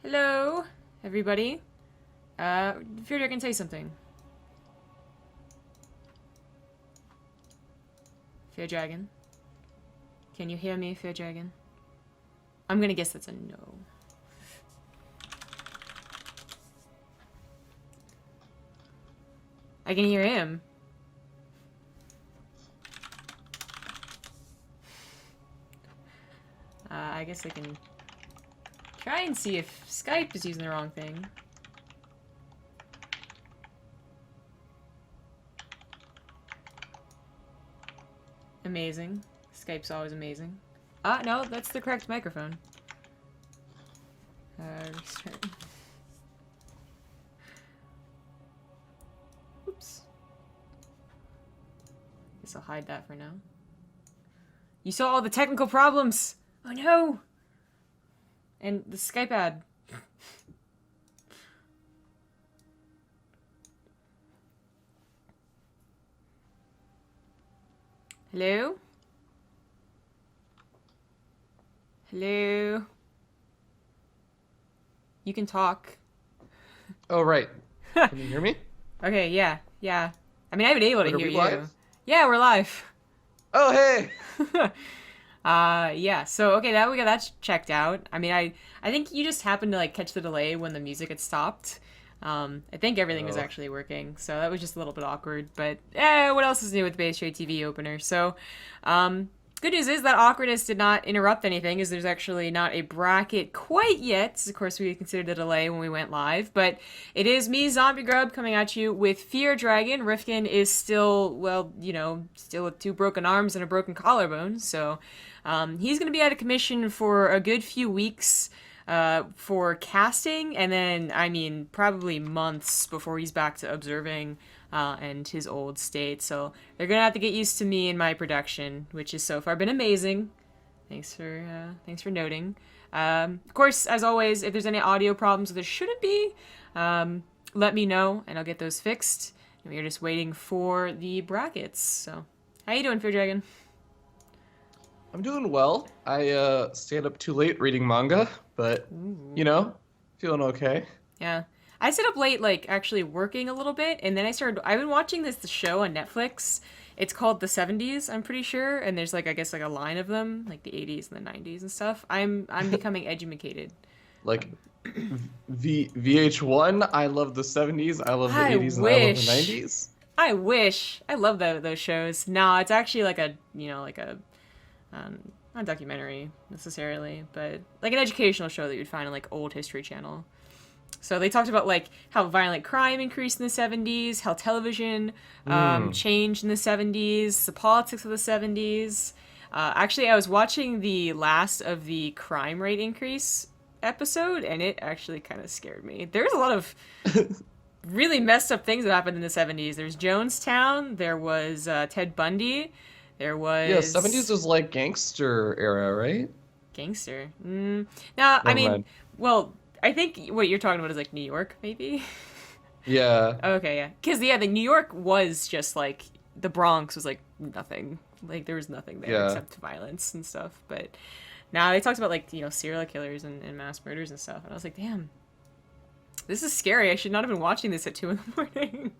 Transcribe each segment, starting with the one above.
Hello, everybody. FeaR can say something. FeaR Dragon. Can you hear me, FeaR Dragon? I'm gonna guess that's a no. I can hear him. I guess I can try and see if Skype is using the wrong thing. Amazing. Skype's always amazing. Ah, no, that's the correct microphone. Restart. Oops. Guess I'll hide that for now. You saw all the technical problems! Oh no! And the Skype ad. Hello? Hello? You can talk. Oh, right. Can you hear me? Okay, yeah. I mean, I've been able to hear you. Live? Yeah, we're live. Oh, hey! Yeah, so, okay, that we got that checked out. I mean, I think you just happened to, like, catch the delay when the music had stopped. I think everything was actually working, so that was just a little bit awkward, but, what else is new with the BaseTradeTV opener? So, good news is that awkwardness did not interrupt anything, as there's actually not a bracket quite yet. Of course, we considered a delay when we went live, but it is me, Zombie Grub, coming at you with FeaR Dragon. Rifkin is still, well, you know, still with 2 broken arms and a broken collarbone, so he's going to be out of commission for a good few weeks for casting, and then, I mean, probably months before he's back to observing and his old state. So they're gonna have to get used to me and my production, which has so far been amazing. Thanks for noting. Of course, as always, if there's any audio problems, there shouldn't be. Let me know, and I'll get those fixed. And we're just waiting for the brackets. So, how you doing, FeaR Dragon? I'm doing well. I stayed up too late reading manga, but, you know, feeling okay. Yeah. I stayed up late, like, actually working a little bit, and then I've been watching the show on Netflix. It's called The 70s, I'm pretty sure, and there's, like, I guess, like, a line of them, like the 80s and the 90s and stuff. I'm becoming edumacated. Like, VH1, I love the 70s, I love the 80s, and I love the 90s. I wish. I love those shows. No, it's actually like a, you know, like a, not a documentary, necessarily, but, like, an educational show that you'd find on, like, old History Channel. So they talked about, like, how violent crime increased in the 70s, how television changed in the 70s, the politics of the 70s. Actually, I was watching the last of the crime rate increase episode, and it actually kind of scared me. There's a lot of really messed up things that happened in the 70s. There's Jonestown, there was Ted Bundy, there was... Yeah, 70s was, like, gangster era, right? Gangster? No, I mean, well... I think what you're talking about is, like, New York, maybe? Yeah. Okay, yeah. Because, yeah, the New York was just, like, the Bronx was, like, nothing. Like, there was nothing there except violence and stuff. But now they talked about, like, you know, serial killers and mass murders and stuff. And I was like, damn, this is scary. I should not have been watching this at 2 in the morning.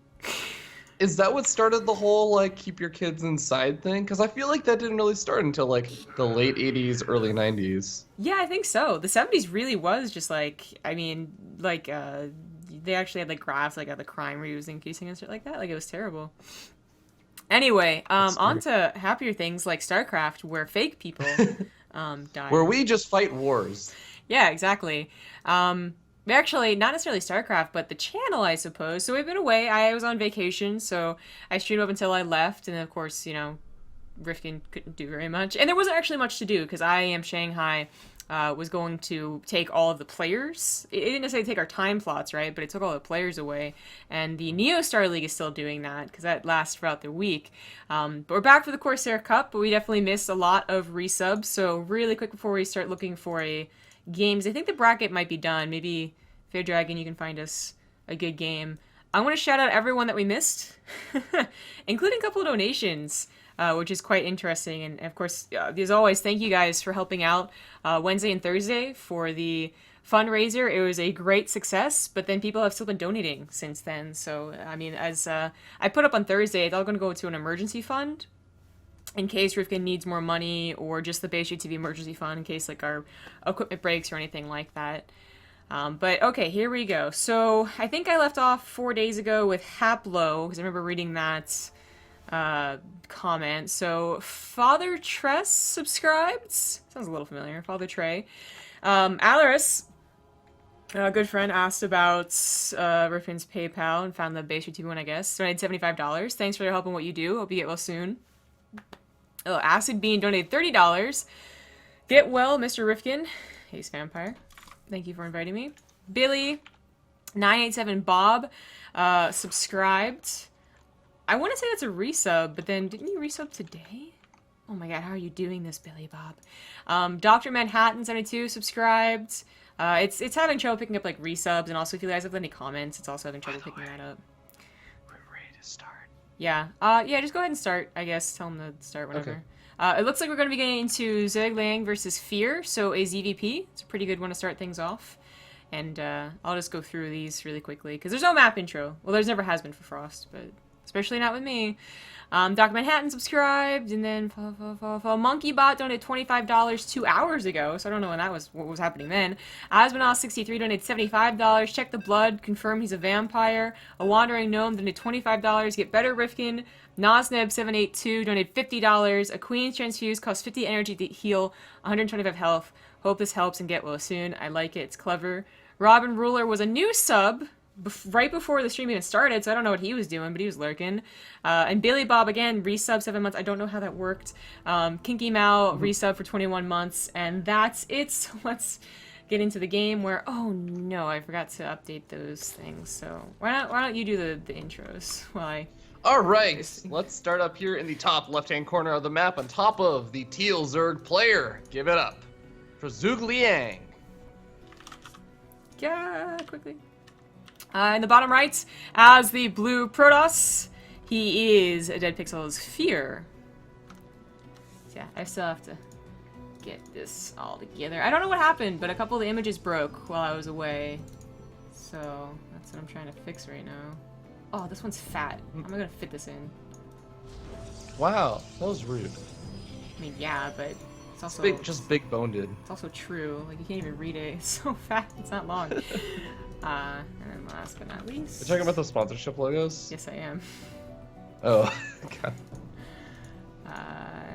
Is that what started the whole, like, keep your kids inside thing? Because I feel like that didn't really start until, like, the late 80s, early 90s. Yeah, I think so. The 70s really was just, like, I mean, like, they actually had, like, graphs, like, of the crime rate was increasing and shit like that. Like, it was terrible. Anyway, on to happier things like StarCraft, where fake people die. Where we just fight wars. Yeah, exactly. Actually, not necessarily StarCraft, but the channel, I suppose. So we've been away. I was on vacation, so I streamed up until I left, and then, of course, you know, Rifkin couldn't do very much. And there wasn't actually much to do, because I Am Shanghai was going to take all of the players. It didn't necessarily take our time slots, right? But it took all the players away. And the Neo Star League is still doing that, because that lasts throughout the week. But we're back for the Corsair Cup, but we definitely missed a lot of resubs. So really quick before we start looking for a games, I think the bracket might be done. Maybe FeaR Dragon, you can find us a good game. I want to shout out everyone that we missed, including a couple of donations. which is quite interesting. And of course, as always, thank you guys for helping out Wednesday and Thursday for the fundraiser. It was a great success, but then people have still been donating since then. So, I mean, as I put up on Thursday, it's all going to go to an emergency fund in case Rifkin needs more money, or just the BaseTradeTV emergency fund in case like our equipment breaks or anything like that. But okay, here we go. So I think I left off 4 days ago with Haplo, because I remember reading that comment. So Father Tress subscribed. Sounds a little familiar. Father Trey. Alaris, a good friend, asked about Rifkin's PayPal and found the BaseTradeTV one, I guess. Donated $75. Thanks for your help and what you do. Hope you get well soon. Oh, Acid Bean donated $30. Get well, Mr. Rifkin. Ace Vampire. Thank you for inviting me. Billy, 987 Bob, subscribed. I want to say that's a resub, but then didn't you resub today? Oh my god, how are you doing this, Billy Bob? Dr. Manhattan 72 subscribed. It's having trouble picking up like resubs, and also if you guys have any comments, it's also having trouble picking that up. We're ready to start. Yeah. Yeah, just go ahead and start, I guess. Tell them to start whenever. Okay. It looks like we're going to be getting into ZhuGeLiang versus FeaR, so a ZVP. It's a pretty good one to start things off. And I'll just go through these really quickly, because there's no map intro. Well, there's never has been for Frost, but especially not with me. Dr. Manhattan subscribed, and then MonkeyBot donated $25 2 hours ago, so I don't know when that was, what was happening then. Asmonaut63 donated $75. Check the blood, confirm he's a vampire. A Wandering Gnome donated $25. Get better, Rifkin. Nosneb782 donated $50. A Queen's Transfuse costs 50 energy to heal 125 health. Hope this helps and get well soon. I like it. It's clever. Robin Ruler was a new sub right before the stream even started, so I don't know what he was doing, but he was lurking. And Billy Bob, again, resub 7 months. I don't know how that worked. Kinky Mal, resub for 21 months. And that's it. So let's get into the game where... Oh, no, I forgot to update those things. So why don't you do the intros while I... All right, let's start up here in the top left-hand corner of the map on top of the teal Zerg player. Give it up for ZhuGeLiang. Yeah, quickly. In the bottom right, as the blue Protoss, he is a Dead Pixel's FeaR. Yeah, I still have to get this all together. I don't know what happened, but a couple of the images broke while I was away. So that's what I'm trying to fix right now. Oh, this one's fat. How am I gonna fit this in? Wow, that was rude. I mean, yeah, but it's also... just big boned. It's also true. Like, you can't even read it. It's so fat. It's not long. And then last but not least... You're talking about the sponsorship logos? Yes, I am. Oh, God.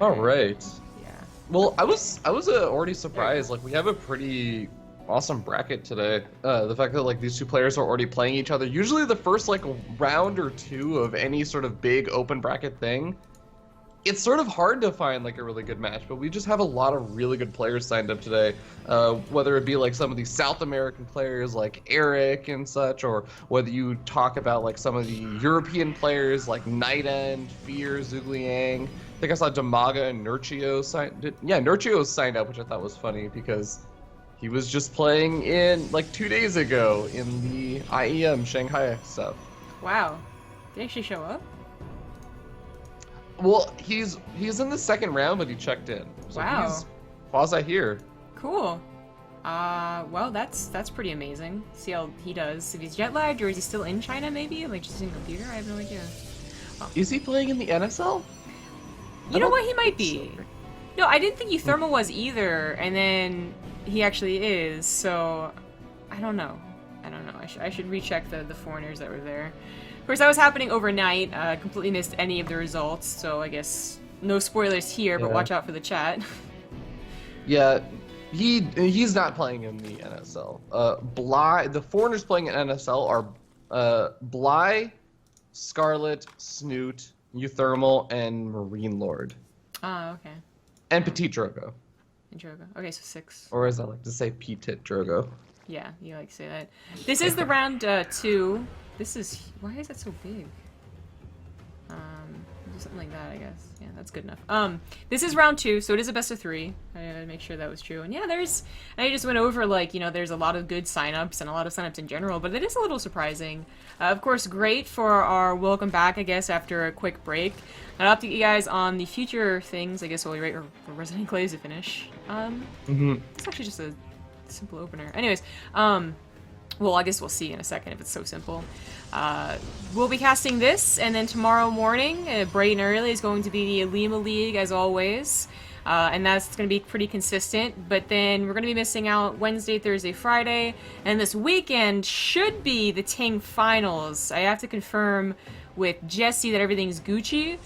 All right. Yeah. Well, I was already surprised. Like, we have a pretty awesome bracket today. The fact that like these two players are already playing each other. Usually the first like round or two of any sort of big open bracket thing, it's sort of hard to find like a really good match, but we just have a lot of really good players signed up today. Whether it be like some of these South American players like Eric and such, or whether you talk about like some of the European players like Night End, FeaR, ZhuGeLiang. I think I saw Damaga and Nurchio Nurchio signed up, which I thought was funny because he was just playing in like 2 days ago in the IEM Shanghai stuff. Wow. Did he actually show up? Well, he's in the second round, but he checked in. So wow. He's quasi here. Cool. Well, that's pretty amazing. See how he does. If he's jet lagged, or is he still in China? Maybe like just in computer. I have no idea. Oh. Is he playing in the NSL? You know what? He might be. No, I didn't think Euthermal was either, and then he actually is. So I don't know. I should recheck the foreigners that were there. Of course, that was happening overnight. Completely missed any of the results, so I guess no spoilers here, but watch out for the chat. Yeah, he's not playing in the NSL. The foreigners playing in NSL are Bly, Scarlet, Snoot, Euthermal, and Marine Lord. Oh, okay. And Petit Drogo. And Drogo. Okay, so 6. Or as I like to say, Petit Drogo. Yeah, you like to say that. This is the round 2. This is... Why is that so big? Do something like that, I guess. Yeah, that's good enough. This is round 2, so it is a best of 3. I had to make sure that was true. And yeah, I just went over, like, you know, there's a lot of good signups and a lot of signups in general, but it is a little surprising. Of course, great for our welcome back, I guess, after a quick break. I'll update you guys on the future things, I guess, while we wait for Resident Clays to finish. It's actually just a simple opener. Anyways, well, I guess we'll see in a second if it's so simple. We'll be casting this, and then tomorrow morning, bright and early, is going to be the Lima League, as always. And that's going to be pretty consistent, but then we're going to be missing out Wednesday, Thursday, Friday, and this weekend should be the Ting Finals. I have to confirm with Jesse that everything's Gucci,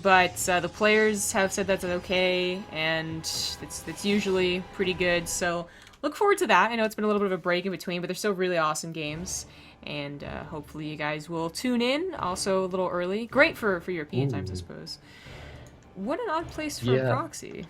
but the players have said that's okay, and it's usually pretty good, so look forward to that. I know it's been a little bit of a break in between, but they're still really awesome games, and hopefully you guys will tune in, also a little early. Great for European times, I suppose. What an odd place for a proxy.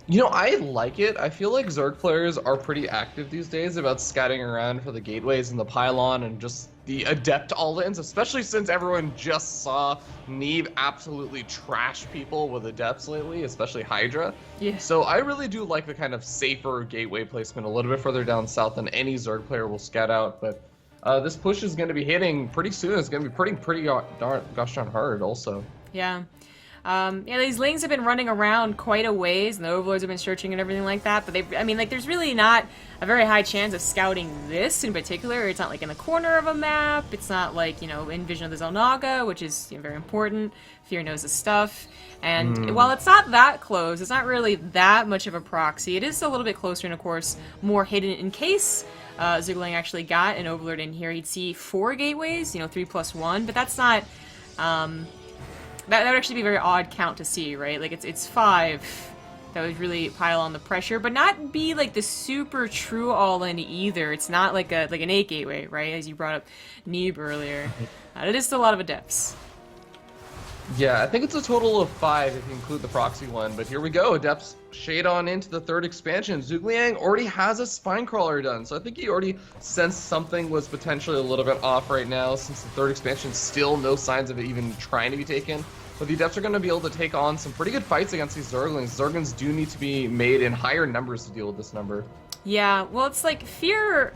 You know, I like it. I feel like Zerg players are pretty active these days about scouting around for the gateways and the pylon and just the adept all-ins, especially since everyone just saw Neeb absolutely trash people with adepts lately, especially Hydra. Yeah. So I really do like the kind of safer gateway placement a little bit further down south than any Zerg player will scout out, but this push is going to be hitting pretty soon. It's going to be pretty gosh darn hard also. Yeah. Yeah, these Lings have been running around quite a ways, and the Overlords have been searching and everything like that, but I mean, like, there's really not a very high chance of scouting this in particular. It's not, like, in the corner of a map. It's not, like, you know, in Vision of the Xel'Naga, which is, you know, very important. FeaR knows his stuff. And while it's not that close, it's not really that much of a proxy. It is a little bit closer and, of course, more hidden in case ZhuGeLiang actually got an Overlord in here. He'd see 4 gateways, you know, 3+1, but that's not... That would actually be a very odd count to see, right? Like, it's 5 that would really pile on the pressure, but not be, like, the super true all-in either. It's not like an 8 gateway, right? As you brought up Neeb earlier. It is still a lot of adepts. Yeah, I think it's a total of 5 if you include the proxy one, but here we go. Adepts shade on into the 3rd expansion. ZhuGeLiang already has a spine crawler done, so I think he already sensed something was potentially a little bit off right now, since the 3rd expansion still no signs of it even trying to be taken. But the adepts are going to be able to take on some pretty good fights against these Zerglings. Zerglings do need to be made in higher numbers to deal with this number. Yeah, well, it's like FeaR...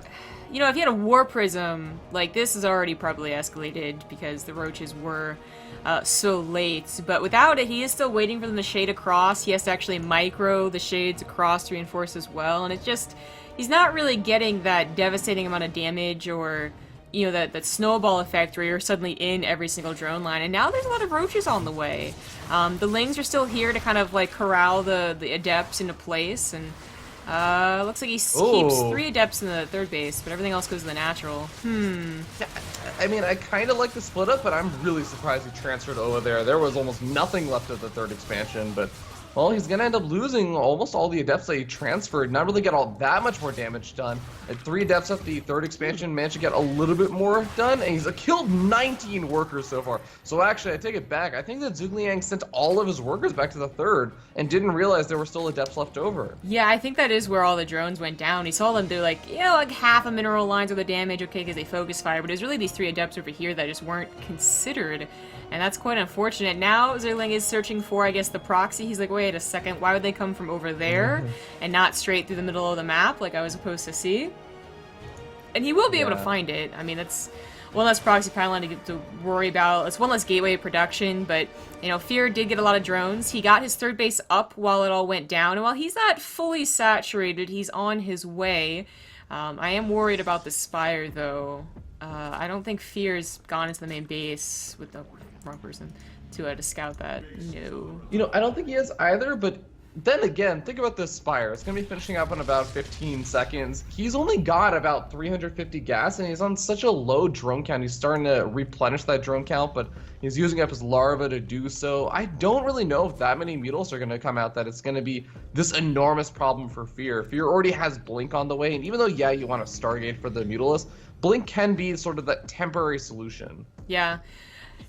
You know, if you had a War Prism, like, this is already probably escalated because the Roaches were so late. But without it, he is still waiting for them to shade across. He has to actually micro the shades across to reinforce as well. And it's just, he's not really getting that devastating amount of damage or, you know, that snowball effect where you're suddenly in every single drone line. And now there's a lot of Roaches on the way. The Lings are still here to kind of, like, corral the Adepts into place. And looks like he keeps 3 Adepts in the 3rd base, but everything else goes to the natural. I mean, I kind of like the split up, but I'm really surprised he transferred over there. There was almost nothing left of the 3rd expansion, but, well, he's going to end up losing almost all the Adepts that he transferred, not really get all that much more damage done. And 3 Adepts at the 3rd expansion managed to get a little bit more done, and he's killed 19 workers so far. So actually, I take it back. I think that ZhuGeLiang sent all of his workers back to the 3rd and didn't realize there were still Adepts left over. Yeah, I think that is where all the drones went down. He saw them do, like, you know, like half a mineral lines of the damage, okay, because they focus fire, but it was really these 3 Adepts over here that just weren't considered. And that's quite unfortunate. Now ZhuGeLiang is searching for, I guess, the proxy. He's like, wait a second, why would they come from over there and not straight through the middle of the map like I was supposed to see? And he will be able to find it. I mean, that's one less proxy pylon to worry about. It's one less gateway production, but, you know, FeaR did get a lot of drones. He got his 3rd base up while it all went down, and while he's not fully saturated, he's on his way. I am worried about the Spire, though. I don't think FeaR's gone into the main base with the wrong person to scout that. No. You know, I don't think he is either, but then again, think about this Spire. It's going to be finishing up in about 15 seconds. He's only got about 350 gas, and he's on such a low drone count. He's starting to replenish that drone count, but he's using up his larva to do so. I don't really know if that many Mutals are going to come out that it's going to be this enormous problem for FeaR. FeaR already has Blink on the way, and even though, yeah, you want a Stargate for the Mutalist, Blink can be sort of that temporary solution. Yeah.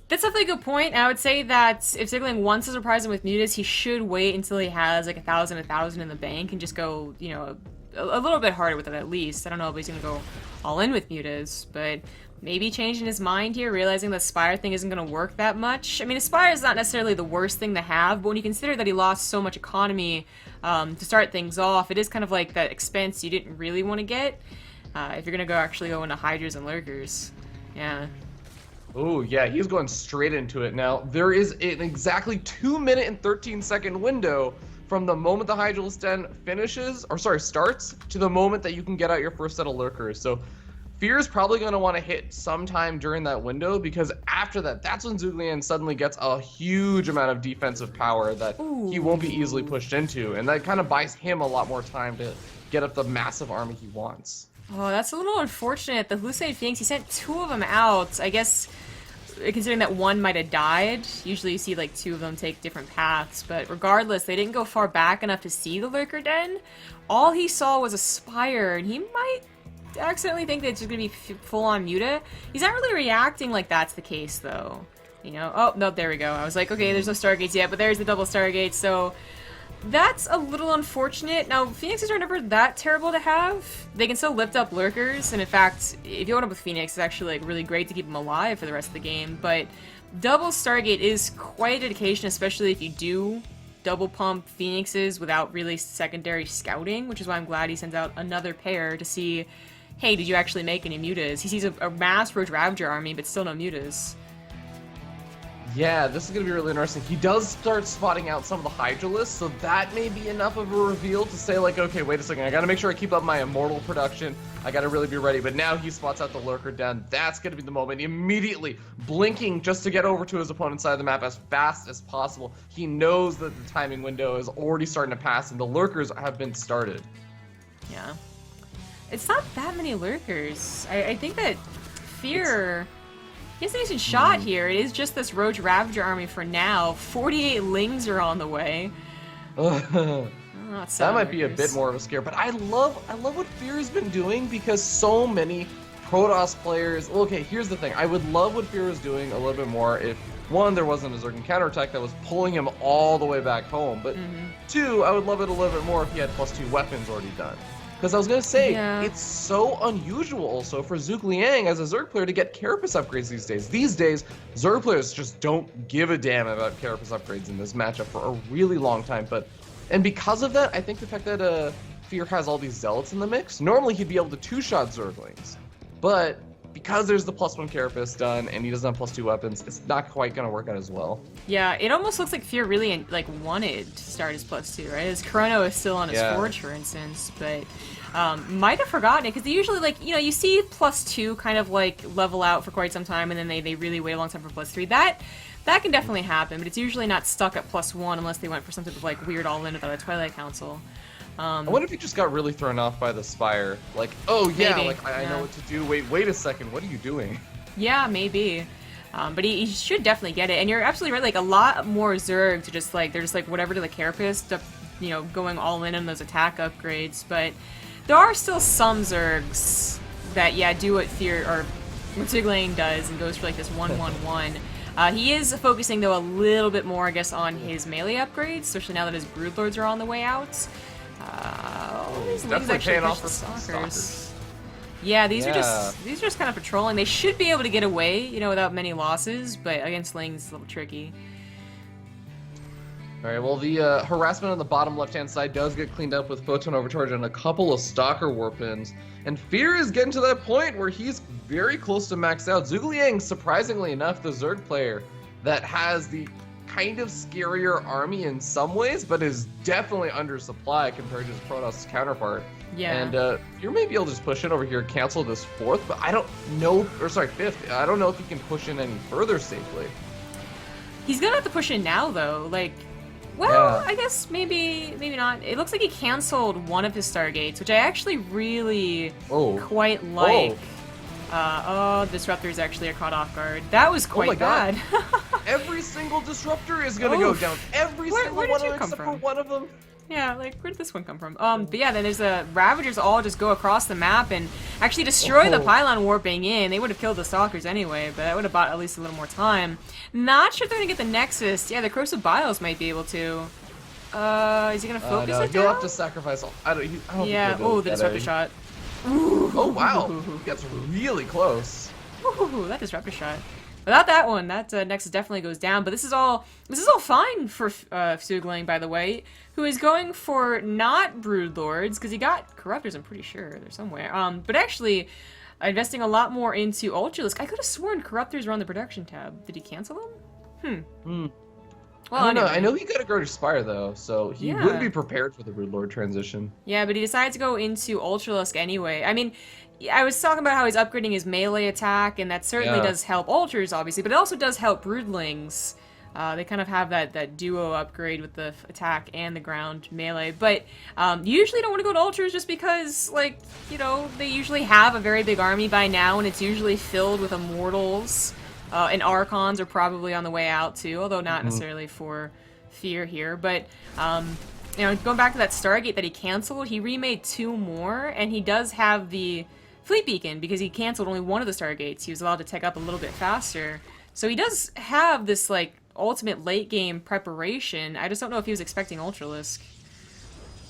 That's definitely a good point. I would say that if ZhuGeLiang wants to surprise him with Mutas, he should wait until he has like 1,000 in the bank and just go, you know, a little bit harder with it at least. I don't know if he's going to go all in with Mutas, but maybe changing his mind here, realizing the Spire thing isn't going to work that much. I mean, a Spire is not necessarily the worst thing to have, but when you consider that he lost so much economy to start things off, it is kind of like that expense you didn't really want to get if you're going to actually go into Hydras and Lurkers. Yeah. Oh, yeah, he's going straight into it. Now, there is an exactly 2-minute and 13-second window from the moment the Hydralisk Den starts to the moment that you can get out your first set of lurkers. So FeaR is probably going to want to hit sometime during that window, because after that, that's when ZhuGeLiang suddenly gets a huge amount of defensive power that he won't be easily pushed into, and that kind of buys him a lot more time to get up the massive army he wants. Oh, that's a little unfortunate. The Hallucinated Phoenix, he sent 2 of them out. I guess, considering that one might have died, usually you see like 2 of them take different paths, but regardless, they didn't go far back enough to see the Lurker Den. All he saw was a Spire, and he might accidentally think that it's just gonna be full-on Muta. He's not really reacting like that's the case, though. You know? Oh, no, there we go. I was like, okay, there's no Stargates yet, but there's the double Stargate, so that's a little unfortunate. Now, Phoenixes are never that terrible to have. They can still lift up Lurkers, and in fact, if you open up with Phoenix, it's actually like really great to keep them alive for the rest of the game, but double Stargate is quite a dedication, especially if you do double pump Phoenixes without really secondary scouting, which is why I'm glad he sends out another pair to see, hey, did you actually make any mutas? He sees a mass Roach Ravager army, but still no mutas. Yeah, this is going to be really interesting. He does start spotting out some of the Hydralisks, so that may be enough of a reveal to say, like, okay, wait a second, I got to make sure I keep up my Immortal production. I got to really be ready. But now he spots out the Lurker Den. That's going to be the moment. Immediately blinking just to get over to his opponent's side of the map as fast as possible. He knows that the timing window is already starting to pass, and the Lurkers have been started. Yeah. It's not that many Lurkers. I think that FeaR... He has a decent shot here. It is just this Roach Ravager army for now. 48 Lings are on the way. That might be a bit more of a scare, but I love what FeaR has been doing, because so many Protoss players... Okay, here's the thing. I would love what FeaR was doing a little bit more if, 1, there wasn't a Zerg counterattack that was pulling him all the way back home, but 2, I would love it a little bit more if he had +2 weapons already done. Because I was going to say, it's so unusual also for ZhuGeLiang as a Zerg player to get Carapace upgrades these days. These days, Zerg players just don't give a damn about Carapace upgrades in this matchup for a really long time. And because of that, I think the fact that FeaR has all these Zealots in the mix, normally he'd be able to 2-shot Zerglings. But because there's the +1 Carapace done and he doesn't have +2 weapons, it's not quite going to work out as well. Yeah, it almost looks like FeaR really wanted to start his +2, right? His Chrono is still on his Forge, for instance, but might have forgotten it, because they usually, you see +2 kind of level out for quite some time, and then they really wait a long time for +3. That can definitely happen, but it's usually not stuck at +1 unless they went for some type of weird all-in without a Twilight Council. I wonder if he just got really thrown off by the Spire. Like, oh yeah, maybe. I know what to do. Wait a second, what are you doing? Yeah, maybe. But he should definitely get it. And you're absolutely right, a lot more Zergs are just they're just whatever to the Carapace, going all in on those attack upgrades. But there are still some Zergs that, do what FeaR, or what ZhuGeLiang does and goes for this 1-1-1. He is focusing, though, a little bit more, I guess, on his melee upgrades, especially now that his Broodlords are on the way out. These definitely paying off for Stalkers. Yeah, these are just kind of patrolling. They should be able to get away, without many losses, but against Lings it's a little tricky. Alright, well, the harassment on the bottom left-hand side does get cleaned up with Photon Overcharge and a couple of Stalker Warpins. And FeaR is getting to that point where he's very close to max out. ZhuGeLiang, surprisingly enough, the Zerg player that has the kind of scarier army in some ways, but is definitely undersupplied compared to his Protoss counterpart. Yeah. And FeaR may be able to just push in over here, cancel this 4th, but I don't know, or sorry, 5th. I don't know if he can push in any further safely. He's gonna have to push in now, though. I guess maybe not. It looks like he canceled one of his Stargates, which I actually really quite like. Disruptors actually are caught off guard. That was quite bad. Every single Disruptor is gonna go down. Every single one of them except for one of them. Yeah, where did this one come from? But yeah, then there's Ravagers all just go across the map and actually destroy the pylon warping in. They would have killed the Stalkers anyway, but that would have bought at least a little more time. Not sure if they're gonna get the Nexus. Yeah, the Corrosive Bios might be able to. Is he gonna focus it he'll down? have to sacrifice all. I don't think the Disruptor shot. Ooh, oh wow, he gets really close. Ooh, that Disruptor shot. Without that one, that Nexus definitely goes down. But this is all fine for ZhuGeLiang, by the way, who is going for not Broodlords, because he got Corruptors, I'm pretty sure. They're somewhere. But actually, investing a lot more into Ultralisk. I could have sworn Corruptors were on the production tab. Did he cancel them? Well, I don't know. I anyway. know he got a Greater Spire though, so he would Yeah. be prepared for the Brood Lord transition. Yeah, but he decided to go into Ultralisk anyway. I mean, I was talking about how he's upgrading his melee attack, and that certainly Yeah. does help Ultras, obviously, but it also does help Broodlings. They kind of have that duo upgrade with the attack and the ground melee. But you usually don't want to go to Ultras just because, like, you know, they usually have a very big army by now, and it's usually filled with Immortals. And Archons are probably on the way out, too, although not necessarily for FeaR here. But, you know, going back to that Stargate that he canceled, he remade 2 more, and he does have the Fleet Beacon because he canceled only one of the Stargates. He was allowed to tech up a little bit faster. So he does have this, like, ultimate late game preparation. I just don't know if he was expecting Ultralisk.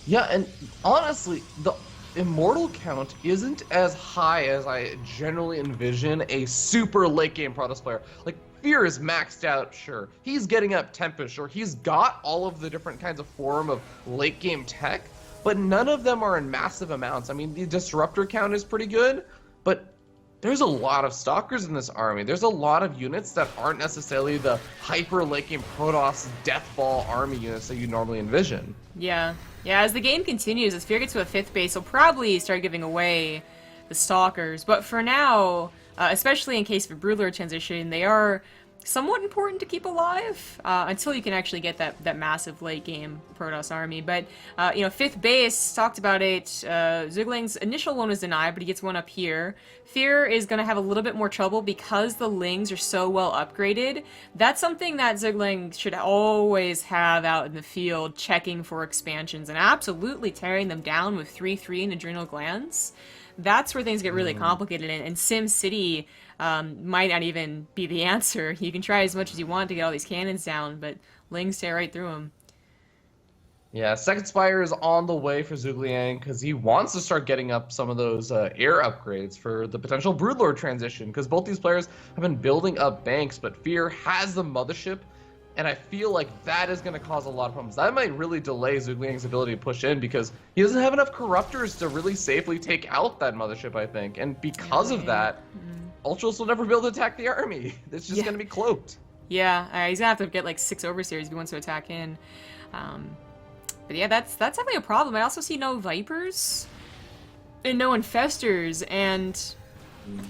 Yeah, and honestly, the Immortal count isn't as high as I generally envision a super late game Protoss player. Like, FeaR is maxed out, sure. He's getting up Tempest, sure. He's got all of the different kinds of form of late game tech, but none of them are in massive amounts. I mean, the Disruptor count is pretty good, but there's a lot of Stalkers in this army. There's a lot of units that aren't necessarily the hyper late game Protoss Death Ball army units that you normally envision. Yeah. Yeah, as the game continues, as FeaR gets to a 5th base, he'll probably start giving away the Stalkers. But for now, especially in case of a Broodlord transition, they are somewhat important to keep alive until you can actually get that massive late game Protoss army. But you know, 5th base, talked about it. ZhuGeLiang's initial one was denied, but he gets one up here. FeaR is going to have a little bit more trouble because the Lings are so well upgraded. That's something that ZhuGeLiang should always have out in the field, checking for expansions and absolutely tearing them down with 3/3 and Adrenal Glands. That's where things get really complicated, and SimCity might not even be the answer. You can try as much as you want to get all these cannons down, but Lings tear right through them. Yeah, Second Spire is on the way for ZhuGeLiang because he wants to start getting up some of those air upgrades for the potential Broodlord transition, because both these players have been building up banks, but FeaR has the Mothership, and I feel like that is going to cause a lot of problems. That might really delay ZhuGeLiang's ability to push in because he doesn't have enough Corruptors to really safely take out that Mothership, I think, and because of that, Ultras will never be able to attack the army. It's just going to be cloaked. Yeah, he's gonna have to get like 6 Overseers if he wants to attack in. But yeah, that's definitely a problem. I also see no Vipers and no Infestors, and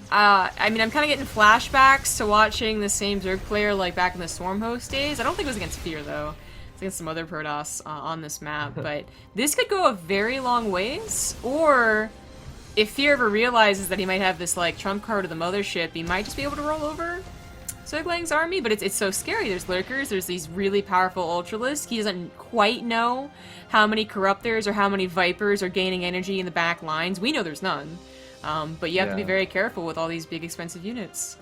I mean, I'm kind of getting flashbacks to watching the same Zerg player like back in the Stormhost days. I don't think it was against FeaR though. It's against some other Protoss on this map, but this could go a very long ways, or if FeaR ever realizes that he might have this like trump card of the Mothership, he might just be able to roll over ZhuGeLiang's army, but it's so scary. There's Lurkers, there's these really powerful Ultralisks. He doesn't quite know how many Corruptors or how many Vipers are gaining energy in the back lines. We know there's none, but you have to be very careful with all these big expensive units.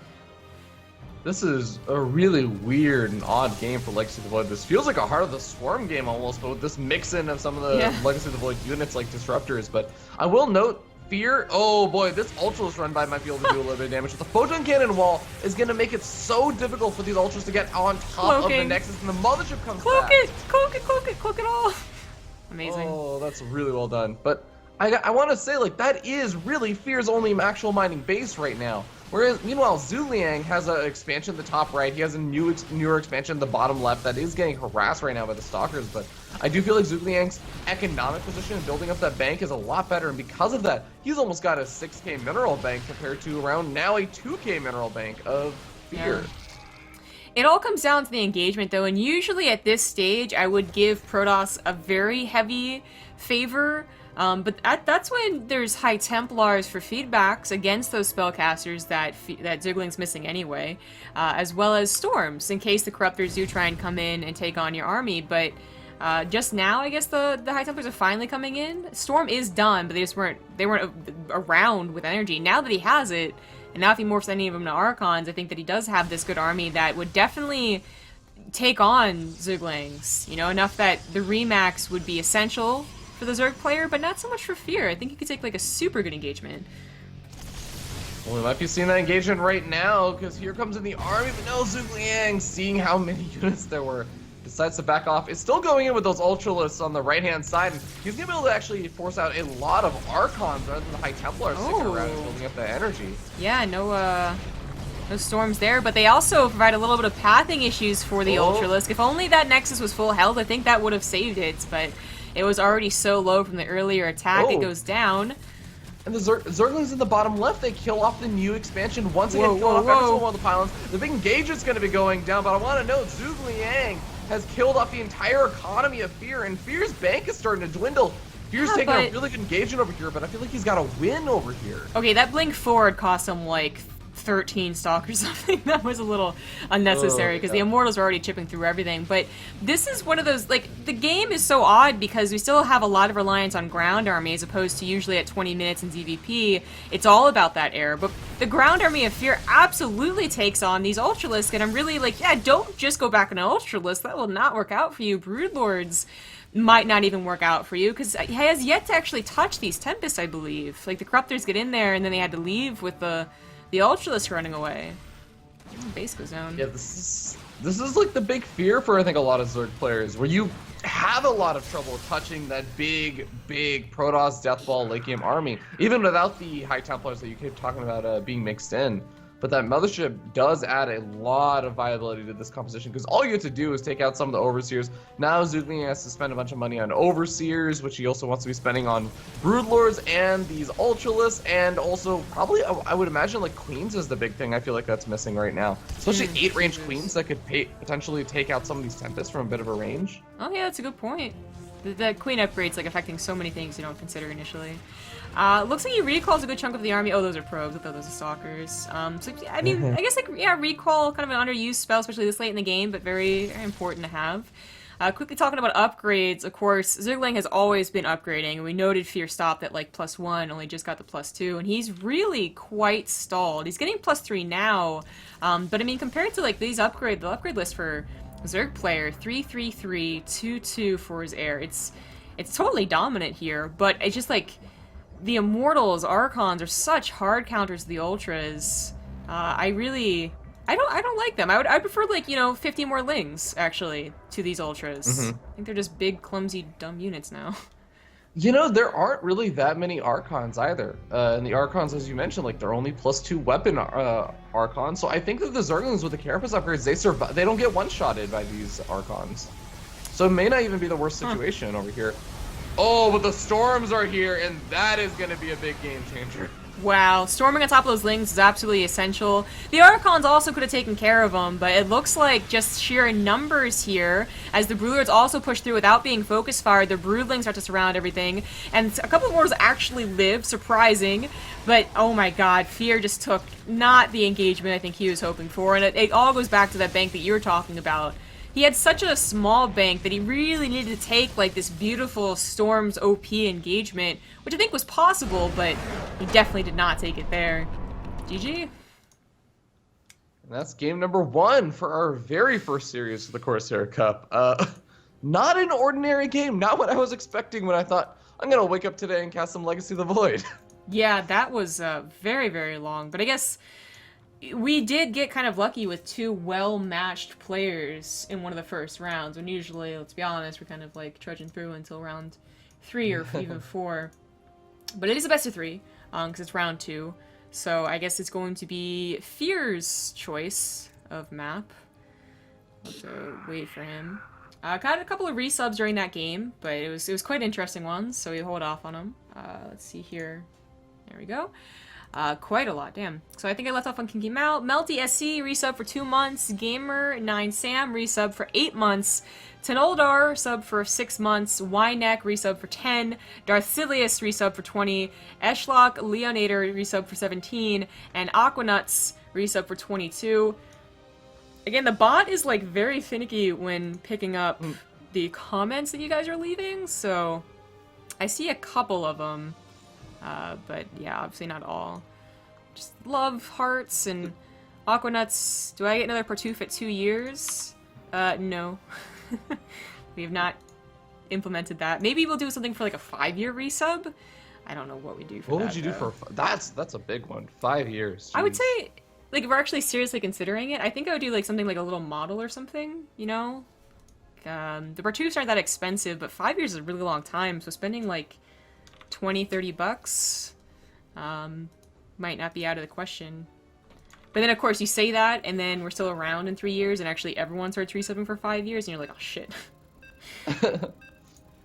This is a really weird and odd game for Legacy of the Void. This feels like a Heart of the Swarm game almost, but with this mix-in of some of the Legacy of the Void units like Disruptors. But I will note, FeaR, oh boy, this Ultras run by might be able to do a little bit of damage. The Photon Cannon wall is going to make it so difficult for these Ultras to get on top of the Nexus, and the Mothership comes back. Cloak it all. Amazing. Oh, that's really well done. But I want to say, like, that is really FeaR's only actual mining base right now. Whereas, meanwhile, ZhuGeLiang has an expansion in the top right. He has a newer expansion in the bottom left that is getting harassed right now by the Stalkers. But I do feel like ZhuGeLiang's economic position in building up that bank is a lot better. And because of that, he's almost got a 6k mineral bank compared to around now a 2k mineral bank of FeaR. Yeah. It all comes down to the engagement, though, and usually at this stage, I would give Protoss a very heavy favor. But that's when there's High Templars for feedbacks against those spellcasters that ZhuGeLiang's missing anyway, as well as Storms, in case the Corruptors do try and come in and take on your army. But just now, I guess the High Templars are finally coming in. Storm is done, but they weren't around with energy. Now that he has it, and now if he morphs any of them to Archons, I think that he does have this good army that would definitely take on ZhuGeLiang's. You know, enough that the Remax would be essential for the Zerg player, but not so much for FeaR. I think he could take like a super good engagement. Well, we might be seeing that engagement right now, because here comes in the army, but no, ZhuGeLiang, seeing how many units there were, decides to back off. It's still going in with those Ultralisks on the right-hand side, and he's going to be able to actually force out a lot of Archons rather than the High Templars sticking around and building up that energy. Yeah, no those storms there, but they also provide a little bit of pathing issues for the Ultralisk. If only that Nexus was full health, I think that would have saved it, but it was already so low from the earlier attack, it goes down. And the Zerglings in the bottom left, they kill off the new expansion once again, killing off every single one of the pylons. The big engager's going to be going down, but I want to note ZhuGeLiang has killed off the entire economy of FeaR, and FeaR's bank is starting to dwindle. FeaR's taking a really good engagement over here, but I feel like he's got a win over here. Okay, that blink forward cost him like 13 stock or something. That was a little unnecessary because the Immortals are already chipping through everything. But this is one of those, like, the game is so odd because we still have a lot of reliance on ground army as opposed to usually at 20 minutes in ZVP. It's all about that air. But the ground army of FeaR absolutely takes on these Ultralisks, and I'm really like, yeah, don't just go back on an Ultralisk. That will not work out for you. Broodlords might not even work out for you because he has yet to actually touch these Tempests, I believe. Like, the Corruptors get in there and then they had to leave with the Ultralisk running away. Base goes down. Yeah, this is like the big fear for I think a lot of Zerg players, where you have a lot of trouble touching that big Protoss Deathball late game army, even without the High Templars that you keep talking about being mixed in. But that Mothership does add a lot of viability to this composition, because all you have to do is take out some of the Overseers. Now ZhuGeLiang has to spend a bunch of money on Overseers, which he also wants to be spending on Broodlords and these Ultralisks, and also probably, I would imagine, like Queens is the big thing I feel like that's missing right now. Especially 8-range Queens that could potentially take out some of these Tempests from a bit of a range. Oh yeah, that's a good point. The Queen upgrade's like affecting so many things you don't consider initially. Looks like he recalls a good chunk of the army. Oh, those are probes. I thought those are stalkers. So I mean, I guess like, yeah, recall, kind of an underused spell, especially this late in the game, but very, very important to have. Quickly talking about upgrades, of course, ZhuGeLiang has always been upgrading, and we noted FeaR stopped at like +1, only just got the +2, and he's really quite stalled. He's getting +3 now, but I mean, compared to like these the upgrade list for Zerg player, 3-3-3, 2-2 for his air, it's totally dominant here, but it's just like, the Immortals, Archons are such hard counters to the Ultras. I don't like them. I prefer, like, you know, 50 more Lings, actually, to these Ultras. I think they're just big, clumsy, dumb units now. You know, there aren't really that many Archons either. And the Archons, as you mentioned, like, they're only +2 weapon Archons. So I think that the Zerglings with the Carapace upgrades, they don't get one-shotted by these Archons. So it may not even be the worst situation over here. Oh, but the storms are here, and that is going to be a big game changer. Wow, storming on top of those Lings is absolutely essential. The Archons also could have taken care of them, but it looks like just sheer numbers here, as the Broodlords also push through without being focus fired. The Broodlings start to surround everything, and a couple of Immortals actually live, surprising, but oh my god, FeaR just took not the engagement I think he was hoping for, and it all goes back to that bank that you were talking about. He had such a small bank that he really needed to take like this beautiful Storms OP engagement, which I think was possible, but he definitely did not take it there. GG. And that's game number 1 for our very first series of the Corsair Cup. Not an ordinary game, not what I was expecting when I thought, I'm gonna wake up today and cast some Legacy of the Void. Yeah, that was very, very long, but I guess we did get kind of lucky with 2 well-matched players in one of the first rounds, when usually, let's be honest, we're kind of like trudging through until round 3 or even 4. But it is a best of 3, because it's round 2. So I guess it's going to be FeaR's choice of map. We'll have to wait for him. Got a couple of resubs during that game, but it was quite interesting ones, so we hold off on them. Let's see here. There we go. Quite a lot, damn. So I think I left off on Kinky Mal. Melty SC, resub for 2 months. Gamer9 Sam, resub for 8 months. Tenoldar, sub for 6 months. Wyneck, resub for 10. Darthilius, resub for 20. Eshlock Leonator, resub for 17. And Aquanuts, resub for 22. Again, the bot is like very finicky when picking up the comments that you guys are leaving, so I see a couple of them. But yeah, obviously not all. Just love hearts and Aquanuts. Do I get another Partouf at 2 years? No. We have not implemented that. Maybe we'll do something for like a 5-year resub. I don't know what we do for that. What would you do for that's a big one. 5 years. Geez. I would say, like, if we're actually seriously considering it, I think I would do like something like a little model or something, you know? The Partoufs aren't that expensive, but 5 years is a really long time, so spending like 20-30 bucks might not be out of the question. But then, of course, you say that, and then we're still around in 3 years, and actually everyone starts resubbing for 5 years, and you're like, oh, shit.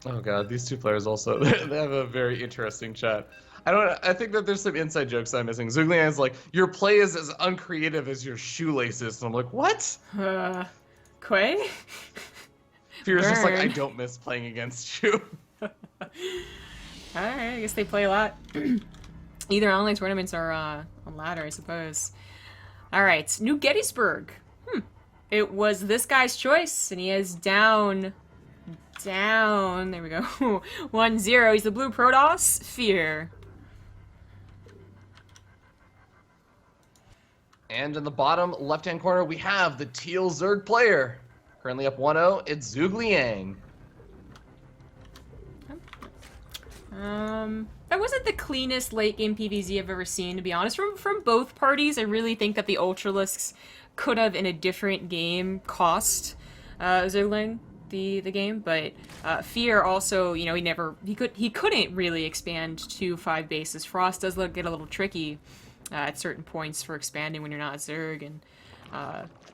Oh god, these two players also, they have a very interesting chat. I think that there's some inside jokes I'm missing. ZhuGeLiang is like, your play is as uncreative as your shoelaces. And I'm like, what? Quay? FeaR's just like, I don't miss playing against you. Alright, I guess they play a lot. Either online tournaments or on ladder, I suppose. Alright, New Gettysburg. It was this guy's choice, and he is down, there we go, 1-0. He's the blue Protoss, FeaR. And in the bottom left-hand corner, we have the teal Zerg player. Currently up 1-0, it's ZhuGeLiang. That wasn't the cleanest late game PvZ I've ever seen, to be honest. From both parties, I really think that the Ultralisks could have, in a different game, cost ZhuGeLiang the game, but FeaR also, you know, he couldn't really expand to 5 bases. Frost does get a little tricky at certain points for expanding when you're not Zerg, and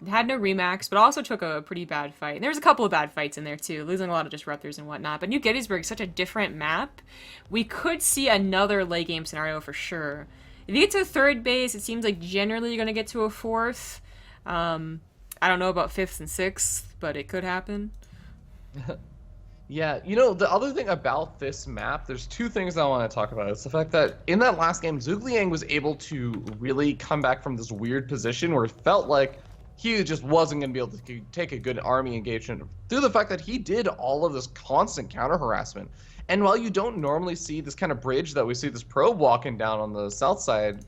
had no remax, but also took a pretty bad fight. And there was a couple of bad fights in there too, losing a lot of disruptors and whatnot. But New Gettysburg is such a different map. We could see another late game scenario for sure. If you get to a 3rd base, it seems like generally you're going to get to a 4th. I don't know about 5th and 6th, but it could happen. Yeah, you know, the other thing about this map, there's 2 things I want to talk about. It's the fact that in that last game, ZhuGeLiang was able to really come back from this weird position where it felt like he just wasn't going to be able to take a good army engagement through the fact that he did all of this constant counter harassment. And while you don't normally see this kind of bridge that we see this probe walking down on the south side,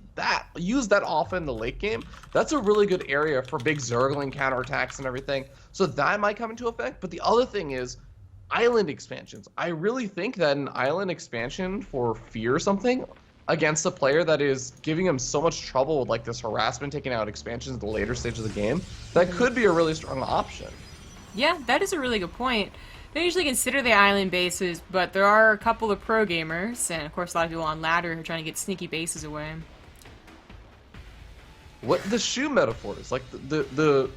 use that often in the late game, that's a really good area for big Zergling counterattacks and everything. So that might come into effect. But the other thing is island expansions. I really think that an island expansion for FeaR or something against a player that is giving him so much trouble with like this harassment, taking out expansions at the later stage of the game, that could be a really strong option. Yeah, that is a really good point. They usually consider the island bases, but there are a couple of pro gamers, and of course a lot of people on ladder who are trying to get sneaky bases away. What the shoe metaphors, like the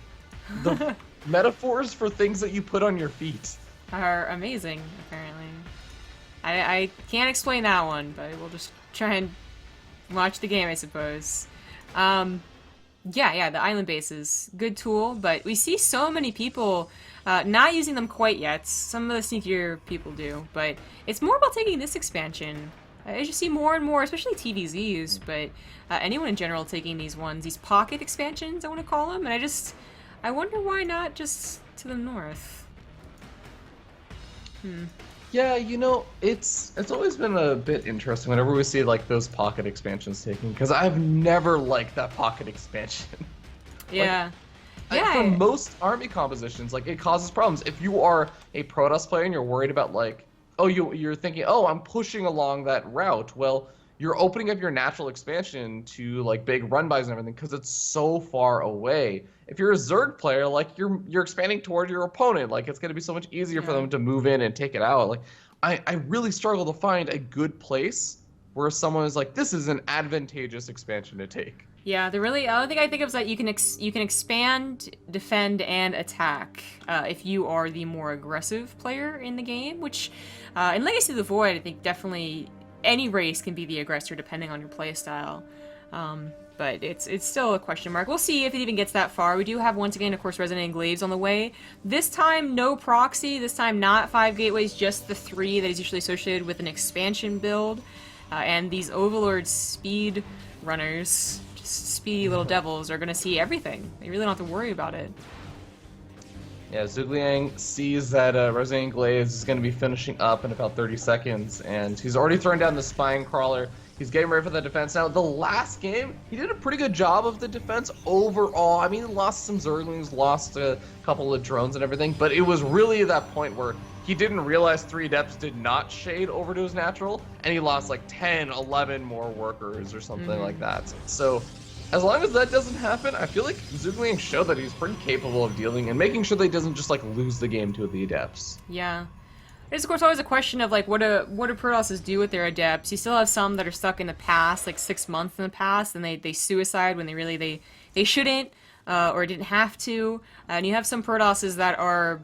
metaphors for things that you put on your feet, are amazing, apparently. I can't explain that one, but we'll just try and watch the game, I suppose. Yeah, the island bases, good tool, but we see so many people not using them quite yet. Some of the sneakier people do, but it's more about taking this expansion. I just see more and more, especially TVZs, but anyone in general taking these ones, these pocket expansions, I want to call them, and I wonder why not just to the north. Yeah, you know, it's always been a bit interesting whenever we see like those pocket expansions taken, because I've never liked that pocket expansion. Yeah. For most army compositions, like, it causes problems. If you are a Protoss player and you're worried about like, oh, you're thinking, oh, I'm pushing along that route. Well, you're opening up your natural expansion to like big run-bys and everything because it's so far away. If you're a Zerg player, like you're expanding toward your opponent, like it's gonna be so much easier for them to move in and take it out. Like I really struggle to find a good place where someone is like, this is an advantageous expansion to take. Yeah, the only thing I think of is that you can expand, defend, and attack if you are the more aggressive player in the game, which in Legacy of the Void, I think definitely any race can be the aggressor depending on your playstyle. But it's still a question mark. We'll see if it even gets that far. We do have, once again, of course, Resonant Glaives on the way. This time, no proxy. This time, not 5 gateways, just the 3 that is usually associated with an expansion build. And these Overlord speed runners, just speedy little devils, are going to see everything. They really don't have to worry about it. Yeah, ZhuGeLiang sees that Resonant Glaives is going to be finishing up in about 30 seconds, and he's already thrown down the Spine Crawler. He's getting ready for the defense. Now, the last game, he did a pretty good job of the defense overall. I mean, he lost some Zerglings, lost a couple of drones and everything, but it was really that point where he didn't realize 3 Depths did not shade over to his natural, and he lost like 10, 11 more workers or something like that. So, as long as that doesn't happen, I feel like ZhuGeLiang showed that he's pretty capable of dealing and making sure that he doesn't just like lose the game to the Adepts. Yeah. There's of course always a question of like what do Protosses do with their adepts? You still have some that are stuck in the past, like 6 months in the past, and they suicide when they shouldn't. Or didn't have to, and you have some Protosses that are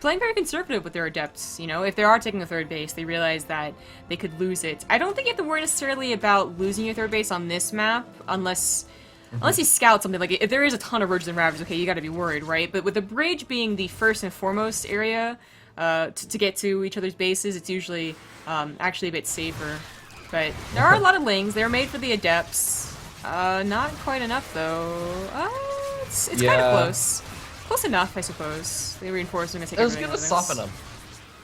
playing very conservative with their adepts. You know, if they are taking a third base, they realize that they could lose it. I don't think you have to worry necessarily about losing your third base on this map, unless you scout something. Like, if there is a ton of Roaches and Ravagers, okay, you gotta be worried, right? But with the bridge being the first and foremost area to get to each other's bases, it's usually actually a bit safer. But there are a lot of Lings. They're made for the adepts. Not quite enough, though. It's kind of close. Close enough, I suppose. The reinforcement to take everything It was gonna soften them.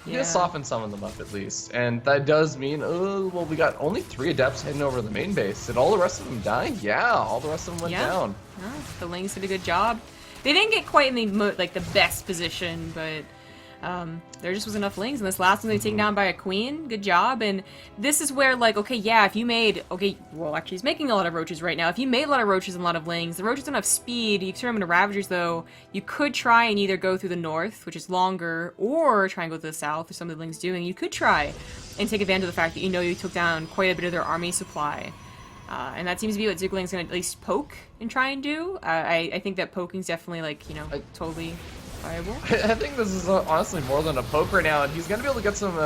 Yeah. Gonna soften some of them up at least. And that does mean, oh, well, we got only 3 adepts heading over to the main base. Did all the rest of them die? Yeah, all the rest of them went down. No, the Lings did a good job. They didn't get quite in the best position, but there just was enough Lings, and this last one they taken down by a Queen. Good job. And this is where, like, okay, yeah, if you made, well, actually, he's making a lot of Roaches right now. If you made a lot of Roaches and a lot of Lings, the Roaches don't have speed. You turn them into Ravagers, though. You could try and either go through the north, which is longer, or try and go to the south, as some of the Lings doing. You could try and take advantage of the fact that you took down quite a bit of their army supply. And that seems to be what ZhuGeLiang's going to at least poke and try and do. I think that poking's definitely, like, totally viable. I think this is honestly more than a poke right now, and he's going to be able to get some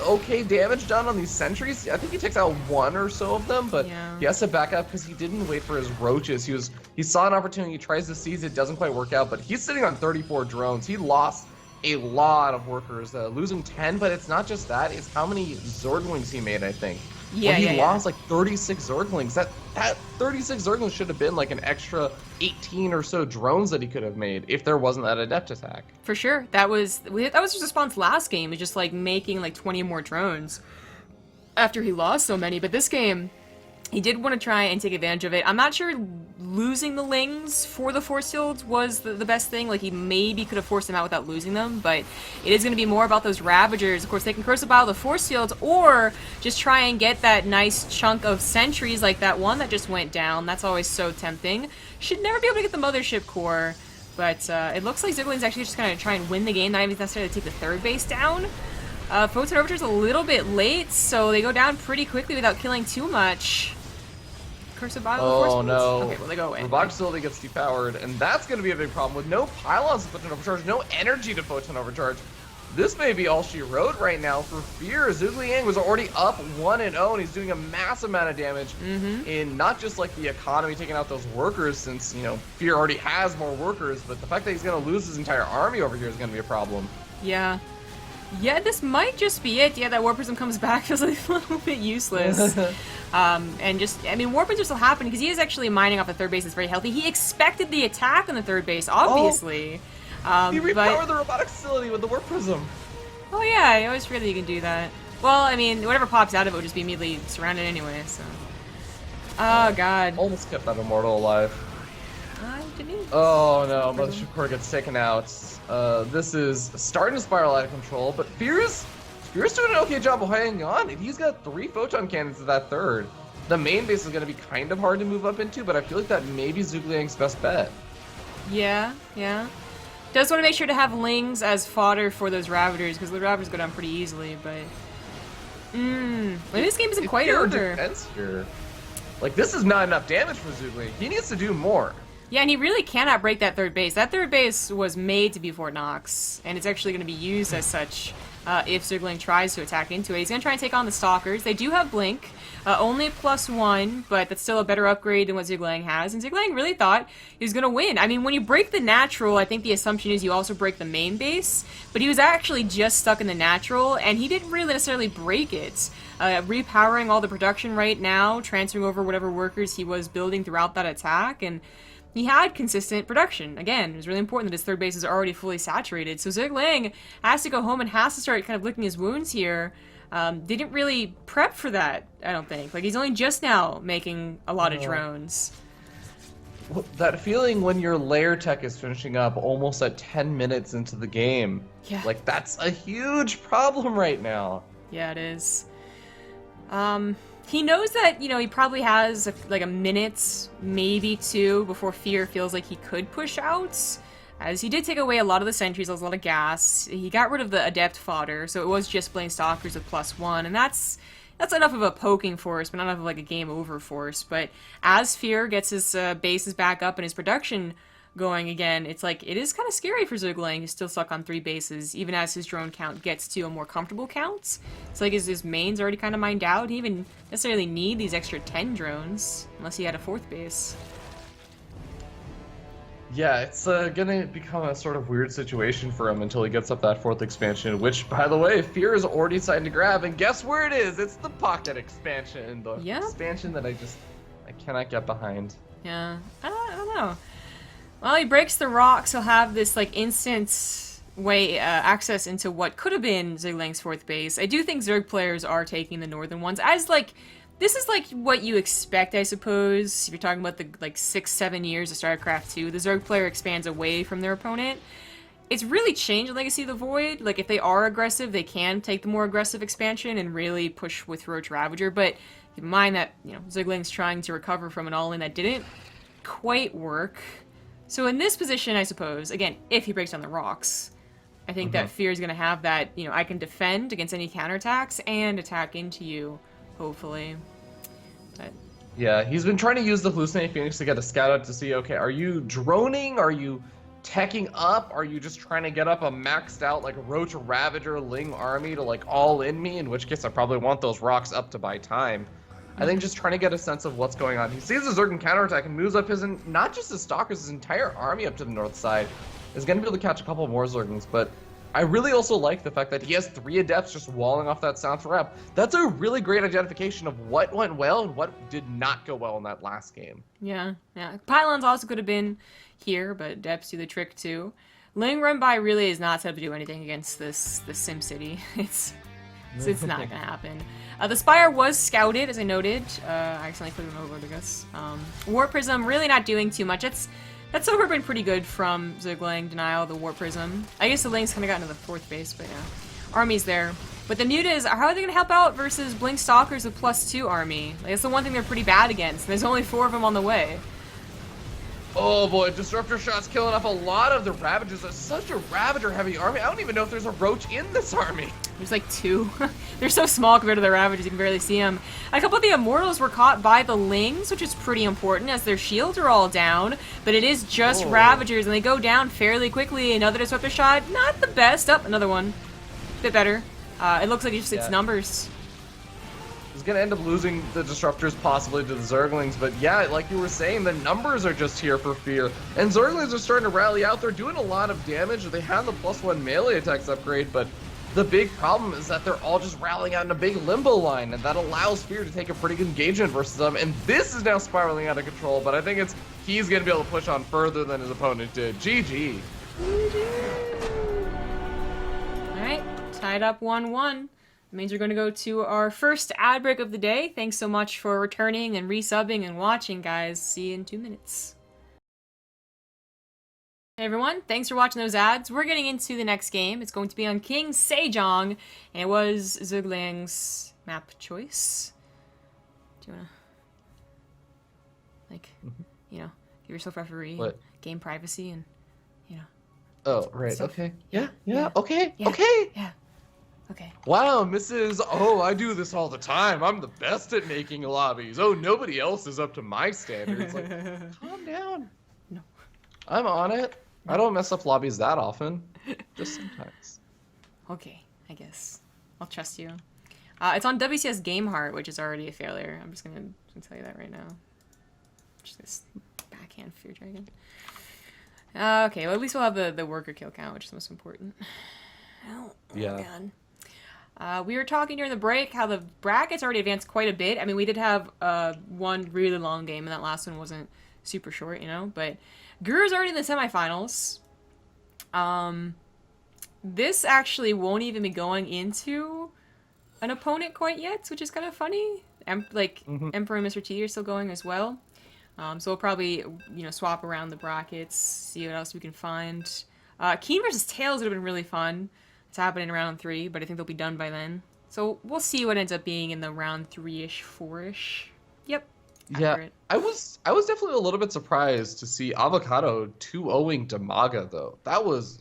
okay damage done on these sentries. I think he takes out 1 or so of them, but he has to back up because he didn't wait for his Roaches. He saw an opportunity, he tries to seize it, doesn't quite work out, but he's sitting on 34 drones. He lost a lot of workers, losing 10, but it's not just that, it's how many Zorglings he made, I think. He lost like 36 Zorglings. That 36 Zorglings should have been like an extra 18 or so drones that he could have made if there wasn't that adept attack. For sure. That was his response last game, is just like making like 20 more drones after he lost so many. But this game, he did want to try and take advantage of it. I'm not sure losing the Lings for the force fields was the best thing. Like, he maybe could have forced them out without losing them, but it is going to be more about those Ravagers. Of course, they can Corsair the force fields, or just try and get that nice chunk of sentries, like that one that just went down. That's always so tempting. Should never be able to get the Mothership Core, but it looks like ZhuGeLiang's actually just going to try and win the game, not even necessarily take the third base down. Photon Overture's a little bit late, so they go down pretty quickly without killing too much. Oh no. Okay, well, they go away. Robotic facility gets depowered, and that's going to be a big problem. With no pylons to Photon Overcharge, no energy to Photon Overcharge, this may be all she wrote right now for FeaR. ZhuGeLiang was already up 1-0, and he's doing a massive amount of damage in not just like the economy, taking out those workers, since, FeaR already has more workers, but the fact that he's going to lose his entire army over here is going to be a problem. Yeah. Yeah, this might just be it. Yeah, that War Prism comes back feels like a little bit useless. And just, War Prism still happening because he is actually mining off the third base. It's very healthy. He expected the attack on the third base, obviously. He repowered the robotic facility with the War Prism. Oh yeah, I always forget that you can do that. Well, whatever pops out of it will just be immediately surrounded anyway, so. Oh god. Almost kept that Immortal alive. Didn't. Oh no, Mothership Core gets taken out. This is starting to spiral out of control, but FeaR's doing an okay job of hanging on, and he's got 3 photon cannons to that third. The main base is going to be kind of hard to move up into, but I feel like that may be ZhuGeLiang's best bet. Yeah. Does want to make sure to have Lings as fodder for those Ravagers, because the Ravagers go down pretty easily, but... this game isn't quite over. Defense here. Like, this is not enough damage for ZhuGeLiang. He needs to do more. Yeah, and he really cannot break that third base. That third base was made to be Fort Knox, and it's actually going to be used as such if ZhuGeLiang tries to attack into it. He's going to try and take on the Stalkers. They do have Blink, only a +1, but that's still a better upgrade than what ZhuGeLiang has, and ZhuGeLiang really thought he was going to win. When you break the natural, I think the assumption is you also break the main base, but he was actually just stuck in the natural, and he didn't really necessarily break it. Repowering all the production right now, transferring over whatever workers he was building throughout that attack, and he had consistent production. Again, it was really important that his third base is already fully saturated. So ZhuGeLiang has to go home and has to start kind of licking his wounds here. Didn't really prep for that, I don't think. Like, he's only just now making a lot of drones. Well, that feeling when your layer tech is finishing up almost at 10 minutes into the game. Yeah. Like, that's a huge problem right now. Yeah, it is. He knows that, he probably has like a minute, maybe 2, before FeaR feels like he could push out. as he did take away a lot of the sentries, a lot of gas. He got rid of the adept fodder, so it was just Blink Stalkers with +1, and that's enough of a poking force, but not enough of like a game over force. But as FeaR gets his bases back up and his production going again, it's like it is kind of scary for ZhuGeLiang. He's still stuck on 3 bases, even as his drone count gets to a more comfortable count. It's like his main's already kind of mined out. He didn't even necessarily need these extra 10 drones, unless he had a 4th base. Yeah, it's gonna become a sort of weird situation for him until he gets up that 4th expansion, which, by the way, FeaR is already starting to grab, and guess where it is? It's the pocket expansion, the expansion that I cannot get behind. Yeah, I don't know. Well, he breaks the rocks, he'll have this, like, instant way access into what could have been ZhuGeLiang's 4th base. I do think Zerg players are taking the northern ones as, like, this is, like, what you expect, I suppose. If you're talking about the, like, 6-7 years of StarCraft 2, the Zerg player expands away from their opponent. It's really changed Legacy of the Void. Like, if they are aggressive, they can take the more aggressive expansion and really push with Roach Ravager. But keep in mind that, you know, ZhuGeLiang's trying to recover from an all-in that didn't quite work. So in this position, I suppose, again, if he breaks down the rocks, I think that FeaR is going to have that, you know, I can defend against any counterattacks and attack into you. Hopefully. But yeah, he's been trying to use the Hallucinating Phoenix to get a scout out to see, okay, are you droning? Are you teching up? Are you just trying to get up a maxed out, like, Roach Ravager Ling army to, like, all in me? In which case, I probably want those rocks up to buy time. I think just trying to get a sense of what's going on. He sees the Zerg counterattack and moves up his, not just his Stalkers, his entire army up to the north side. Is going to be able to catch a couple more Zerglings, but I really also like the fact that he has 3 Adepts just walling off that south rep. That's a really great identification of what went well and what did not go well in that last game. Yeah. Pylons also could have been here, but Adepts do the trick too. Ling Run By really is not set up to do anything against this SimCity. It's not gonna happen. The Spire was scouted, as I noted. I accidentally clicked on overload, I guess. Warp Prism really not doing too much. That's so far been pretty good from ZhuGeLiang. Denial, the Warp Prism. I guess the Ling's kind of gotten to the 4th base, but yeah. Army's there. But the Muta is, how are they going to help out versus Blink Stalkers with +2 army? Like, that's the one thing they're pretty bad against. And there's only 4 of them on the way. Oh boy, Disruptor Shot's killing off a lot of the Ravagers. It's such a Ravager-heavy army. I don't even know if there's a Roach in this army. There's like 2. They're so small compared to the Ravagers, you can barely see them. A couple of the Immortals were caught by the Lings, which is pretty important as their shields are all down. But it is just Ravagers, and they go down fairly quickly. Another Disruptor Shot, not the best. Up, another one. Bit better. It looks like it's numbers. He's going to end up losing the Disruptors possibly to the Zerglings, but yeah, like you were saying, the numbers are just here for FeaR. And Zerglings are starting to rally out. They're doing a lot of damage. They have the +1 melee attacks upgrade, but the big problem is that they're all just rallying out in a big limbo line, and that allows FeaR to take a pretty good engagement versus them. And this is now spiraling out of control, but I think he's going to be able to push on further than his opponent did. GG. Alright, tied up 1-1. That means we're going to go to our first ad break of the day. Thanks so much for returning and resubbing and watching, guys. See you in 2 minutes. Hey everyone, thanks for watching those ads. We're getting into the next game. It's going to be on King Sejong, and it was ZhuGeLiang's map choice. Do you want to, like, you know, give yourself referee, game privacy, and, you know. Oh, right, stuff. okay. Yeah, okay. Yeah. Okay. Wow, Mrs. Oh, I do this all the time. I'm the best at making lobbies. Oh, nobody else is up to my standards. Like, calm down. No. I'm on it. I don't mess up lobbies that often. Just sometimes. Okay, I guess. I'll trust you. It's on WCS Gameheart, which is already a failure. I'm just gonna tell you that right now. Just this backhand FeaR Dragon. Okay, well at least we'll have the worker kill count, which is the most important. Oh, yeah. God. We were talking during the break how the brackets already advanced quite a bit. I mean, we did have one really long game, and that last one wasn't super short, you know, but Guru's already in the semifinals. This actually won't even be going into an opponent quite yet, which is kind of funny. Emperor and Mr. T are still going as well. So we'll probably, you know, swap around the brackets, see what else we can find. Keen versus Tails would have been really fun. It's happening in round 3, but I think they'll be done by then. So we'll see what ends up being in the round 3-ish, 4-ish. Yep. accurate. I was definitely a little bit surprised to see Avocado 2-0ing Damaga though. That was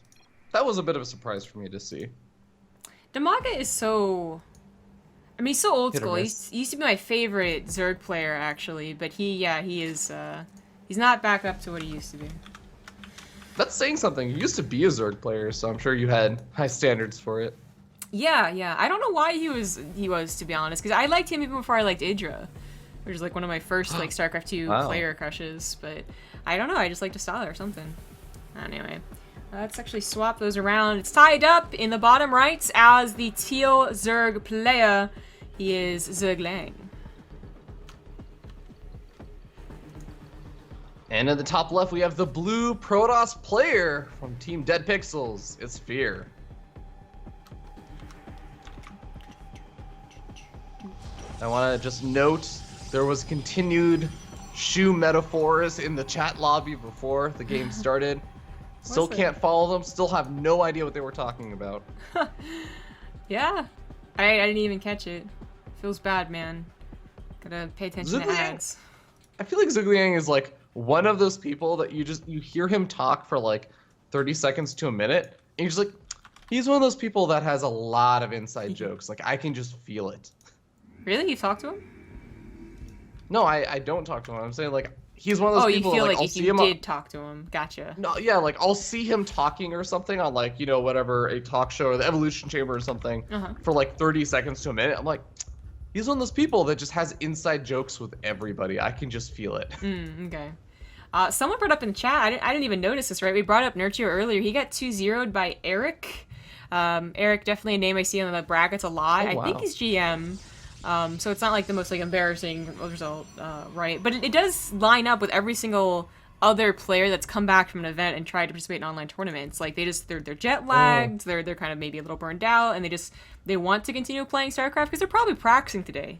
a bit of a surprise for me to see. Damaga is so... I mean, he's so old Hit or school. He miss. used to be my favorite Zerg player, actually. But he is, he's not back up to what he used to be. That's saying something. You used to be a Zerg player, so I'm sure you had high standards for it. Yeah. I don't know why he was, to be honest. Because I liked him even before I liked Idra. Which was like one of my first, like, StarCraft 2 player crushes. But I don't know. I just liked his style or something. Anyway. Let's actually swap those around. It's tied up in the bottom right as the teal Zerg player. He is ZhuGeLiang. And in the top left, we have the blue Protoss player from Team Dead Pixels. It's FeaR. I want to just note there was continued shoe metaphors in the chat lobby before the game started. Still can't follow them. Still have no idea what they were talking about. Yeah, I didn't even catch it. Feels bad, man. Gotta pay attention to ads. I feel like ZhuGeLiang is like one of those people that you hear him talk for like 30 seconds to a minute, and you're just like, he's one of those people that has a lot of inside jokes. Like I can just feel it. Really? You talked to him? No, I don't talk to him. I'm saying like he's one of those people. people Oh, you feel that, like I'll if see you him did talk to him. Gotcha. No, yeah, like I'll see him talking or something on like, whatever, a talk show or the Evolution Chamber or something for like 30 seconds to a minute. I'm like, he's one of those people that just has inside jokes with everybody. I can just feel it. Okay. Someone brought up in the chat, I didn't even notice this, right? We brought up Nurtio earlier. He got 2-0'd by Eric. Eric, definitely a name I see on the brackets a lot. Oh, wow. I think he's GM. So it's not like the most like embarrassing result, right? But it does line up with every single other player that's come back from an event and tried to participate in online tournaments. Like they're jet lagged, they're kind of maybe a little burned out, and they want to continue playing StarCraft because they're probably practicing today,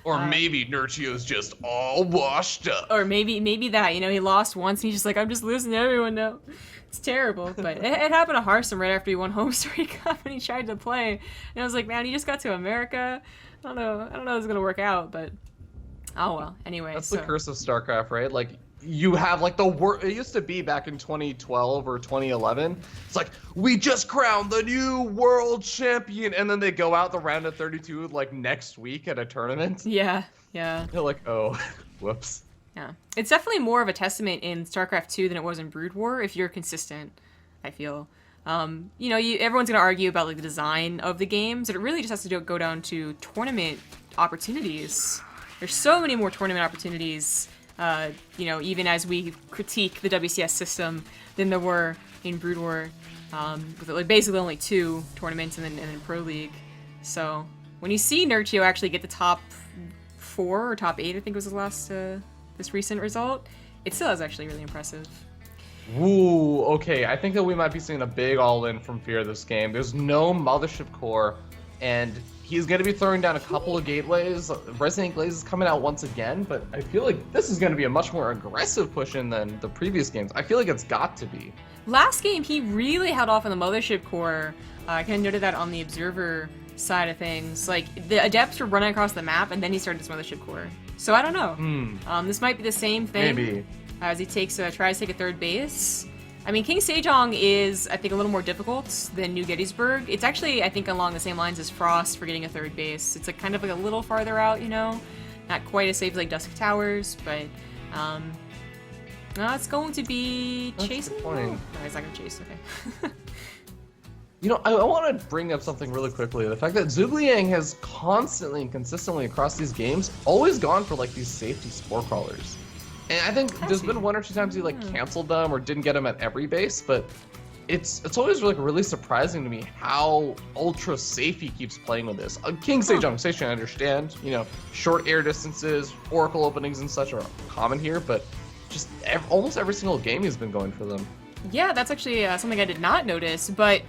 Or maybe Nurtio's just all washed up. Or maybe that, he lost once and he's just like, I'm just losing to everyone now. It's terrible, but it happened to Harsum right after he won Home Story Cup and he tried to play. And I was like, man, he just got to America. I don't know if it's gonna work out, but oh well. Anyway, that's the curse of StarCraft, right? Like you have like it used to be back in 2012 or 2011. It's like we just crowned the new world champion, and then they go out the round of 32 like next week at a tournament. Yeah. They're like, oh, whoops. Yeah, it's definitely more of a testament in StarCraft 2 than it was in Brood War if you're consistent. I feel. Everyone's gonna argue about like the design of the games, but it really just has to go down to tournament opportunities. There's so many more tournament opportunities, even as we critique the WCS system than there were in Brood War, with like basically only 2 tournaments and then Pro League. So when you see Nurtio actually get the top 4 or top 8, I think was the last this recent result, it still is actually really impressive. Ooh, okay. I think that we might be seeing a big all-in from FeaR this game. There's no Mothership Core, and he's going to be throwing down a couple of gateways. Resident Glaze is coming out once again, but I feel like this is going to be a much more aggressive push-in than the previous games. I feel like it's got to be. Last game, he really held off on the Mothership Core. I kind of noted that on the Observer side of things. Like, the Adepts were running across the map, and then he started his Mothership Core. So I don't know. This might be the same thing. Maybe. As he tries to take a third base. I mean, King Sejong is, I think, a little more difficult than New Gettysburg. It's actually, I think, along the same lines as Frost for getting a third base. It's like kind of like a little farther out, not quite as safe as like Dusk Towers, but it's going to be chasing. No, he's not gonna chase. Okay. I want to bring up something really quickly. The fact that ZhuGeLiang has constantly and consistently across these games always gone for like these safety spore crawlers. And I think there's been 1 or 2 times he like canceled them or didn't get them at every base, but it's always like really surprising to me how ultra safe he keeps playing with this. King Sejong Station, I understand, short air distances, oracle openings and such are common here, but just almost every single game he's been going for them. Yeah, that's actually something I did not notice, but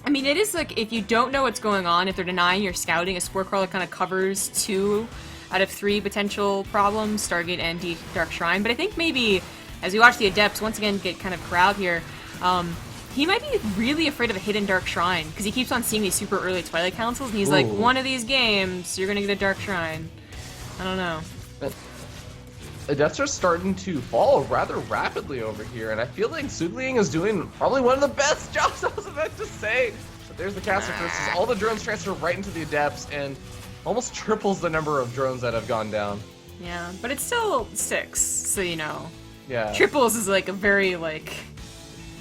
I mean, it is like if you don't know what's going on, if they're denying your scouting, a spore crawler kind of covers 2 out of 3 potential problems, Stargate and Dark Shrine. But I think maybe, as we watch the Adepts once again get kind of corralled here, he might be really afraid of a hidden Dark Shrine, because he keeps on seeing these super early Twilight Councils, and he's like, one of these games, you're going to get a Dark Shrine. I don't know. Adepts are starting to fall rather rapidly over here, and I feel like ZhuGeLiang is doing probably one of the best jobs I was about to say. But there's the caster versus all the drones transfer right into the Adepts, and almost triples the number of drones that have gone down. Yeah, but it's still 6, so you know. Yeah. Triples is like a very like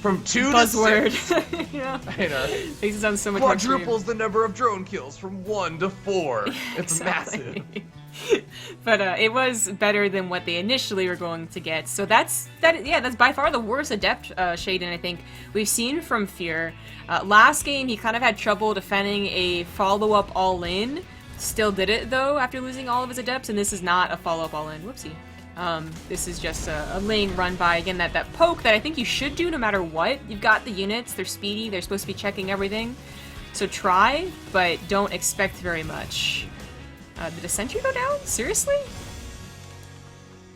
from 2 buzzword. to 6. Yeah. I know. Makes it sound so much more quadruples the number of drone kills from 1 to 4. It's exactly. massive. But it was better than what they initially were going to get. So that's by far the worst Adept Shaden I think we've seen from FeaR. Last game he kind of had trouble defending a follow-up all-in. Still did it though after losing all of his Adepts, and this is not a follow-up all-in. Whoopsie. This is just a lane run by. Again, that poke that I think you should do no matter what. You've got the units, they're speedy, they're supposed to be checking everything. So try, but don't expect very much. Did a sentry go down? Seriously?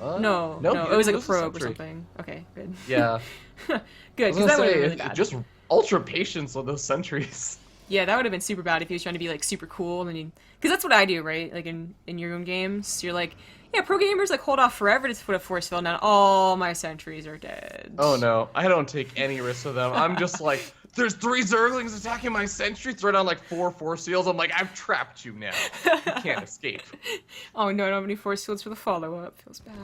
No, it was like a probe or something. Okay, good. Yeah. Good, because that would have been really bad. Just ultra patience on those sentries. Yeah, that would have been super bad if he was trying to be like super cool, and because that's what I do, right? Like in your own games, you're like, yeah, pro gamers like hold off forever to put a force field down. All my sentries are dead. Oh no, I don't take any risks with them. I'm just like, there's 3 Zerglings attacking my sentry. Throw down like 4 force fields. I'm like, I've trapped you now. You can't escape. Oh no, I don't have any force fields for the follow-up. Feels bad.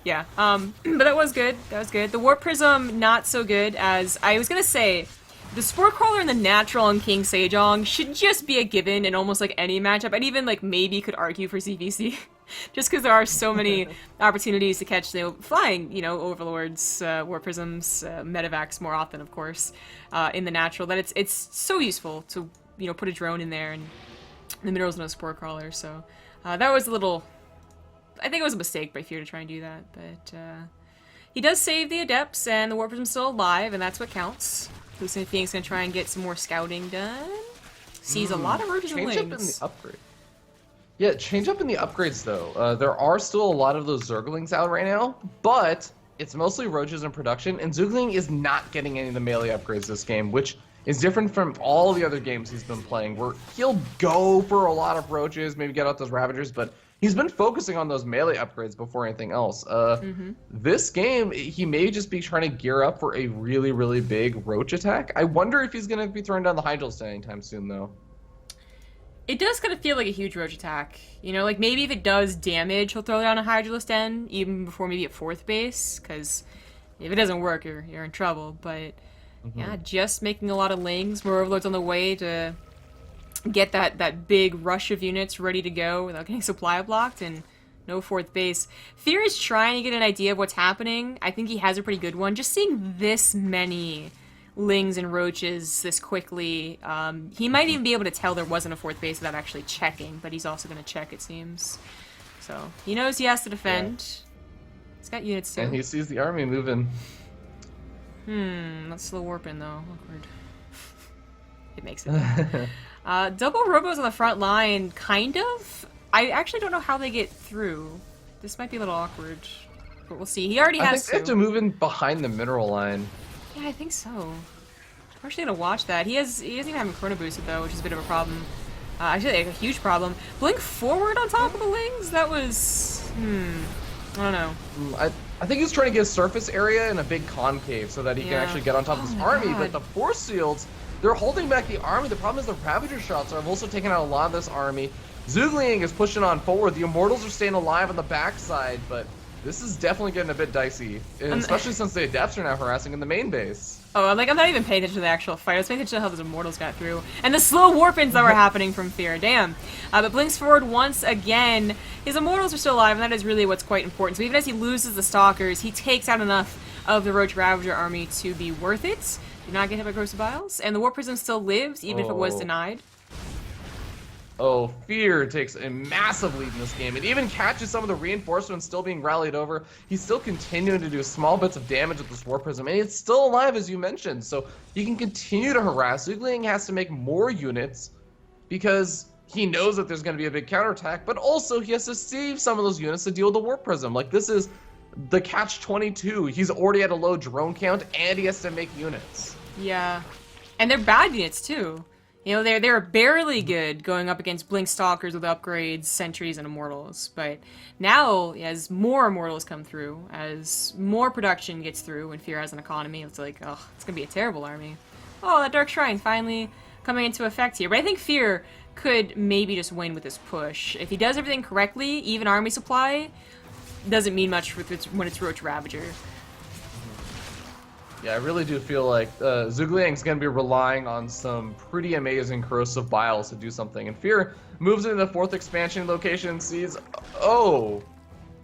Yeah, but that was good. That was good. The Warp Prism, not so good, as I was gonna say. The Spore Crawler and the Natural on King Sejong should just be a given in almost like any matchup. I'd even like maybe could argue for ZVC, just because there are so many opportunities to catch the flying, you know, Overlords, Warp Prisms, Medivacs more often, of course, in the Natural. That it's so useful to, you know, put a drone in there, and the mineral's no Spore Crawler. So that was a little. I think it was a mistake by FeaR to try and do that, but he does save the Adepts, and the Warp Prism's still alive, and that's what counts. Lucent Fiend's gonna try and get some more scouting done. Sees a lot of roaches and Change up in lings. the upgrade. Yeah, change up in the upgrades though. There are still a lot of those Zerglings out right now, but it's mostly roaches in production, and ZhuGeLiang is not getting any of the melee upgrades this game, which is different from all the other games he's been playing, where he'll go for a lot of roaches, maybe get out those Ravagers, but he's been focusing on those melee upgrades before anything else. This game, he may just be trying to gear up for a really, really big roach attack. I wonder if he's going to be throwing down the Hydrals anytime soon, though. It does kind of feel like a huge roach attack. You know, like maybe if it does damage, he'll throw down a Hydralisk Den, even before maybe at 4th base, because if it doesn't work, you're in trouble. But yeah, just making a lot of lings, more Overlords on the way to get that big rush of units ready to go without getting supply blocked, and no 4th base. FeaR is trying to get an idea of what's happening. I think he has a pretty good one. Just seeing this many lings and roaches this quickly, he might even be able to tell there wasn't a 4th base without actually checking, but he's also going to check, it seems. So he knows he has to defend. Yeah. He's got units too. And he sees the army moving. That's slow warping though. Awkward. It makes it. Double robos on the front line, kind of. I actually don't know how they get through. This might be a little awkward, but we'll see. He already has I think they have to move in behind the mineral line. Yeah, I think so. I'm actually gonna watch that. He doesn't even have him chrono boosted though, which is a bit of a problem. Actually, like, a huge problem. Blink forward on top of the lings? That was... I don't know. I think he's trying to get a surface area in a big concave so that he can actually get on top of this army, but the force fields, they're holding back the army. The problem is the Ravager shots have also taken out a lot of this army. ZhuGeLiang is pushing on forward. The Immortals are staying alive on the backside, but this is definitely getting a bit dicey, especially since the Adepts are now harassing in the main base. Oh, I'm not even paying attention to the actual fight. I was paying attention to how those Immortals got through. And the slow warp-ins that were happening from FeaR. Damn. But blinks forward once again. His Immortals are still alive, and that is really what's quite important. So even as he loses the Stalkers, he takes out enough of the Roach Ravager army to be worth it. Do not get hit by Corsair Biles. And the Warp Prism still lives, even if it was denied. Oh, FeaR takes a massive lead in this game. It even catches some of the reinforcements still being rallied over. He's still continuing to do small bits of damage with this Warp Prism, and it's still alive, as you mentioned. So he can continue to harass. ZhuGeLiang has to make more units because he knows that there's going to be a big counterattack, but also he has to save some of those units to deal with the Warp Prism. Like, this is the catch-22. He's already at a low drone count, and he has to make units. Yeah. And they're bad units, too. You know, they were barely good going up against Blink Stalkers with upgrades, Sentries, and Immortals. But now, as more Immortals come through, as more production gets through, when FeaR has an economy, it's like, oh, it's gonna be a terrible army. Oh, that Dark Shrine finally coming into effect here. But I think FeaR could maybe just win with this push. If he does everything correctly, even army supply doesn't mean much when it's Roach Ravager. Yeah, I really do feel like ZhuGeLiang's going to be relying on some pretty amazing Corrosive Biles to do something. And FeaR moves into the 4th expansion location and sees, oh,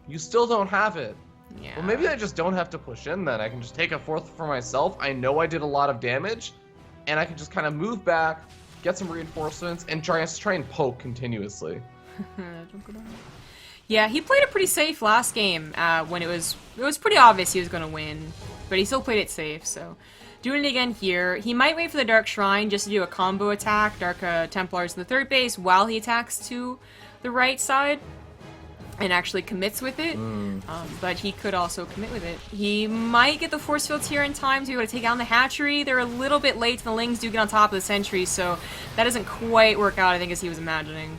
you still don't have it. Yeah. Well, maybe I just don't have to push in then. I can just take a 4th for myself. I know I did a lot of damage, and I can just kind of move back, get some reinforcements, and try and poke continuously. Yeah, he played it pretty safe last game when it was pretty obvious he was going to win, but he still played it safe, so doing it again here. He might wait for the Dark Shrine just to do a combo attack, Dark Templars in the 3rd base while he attacks to the right side and actually commits with it, but he could also commit with it. He might get the force fields here in time to be able to take down the hatchery. They're a little bit late, and the Lings do get on top of the sentry, so that doesn't quite work out, I think, as he was imagining.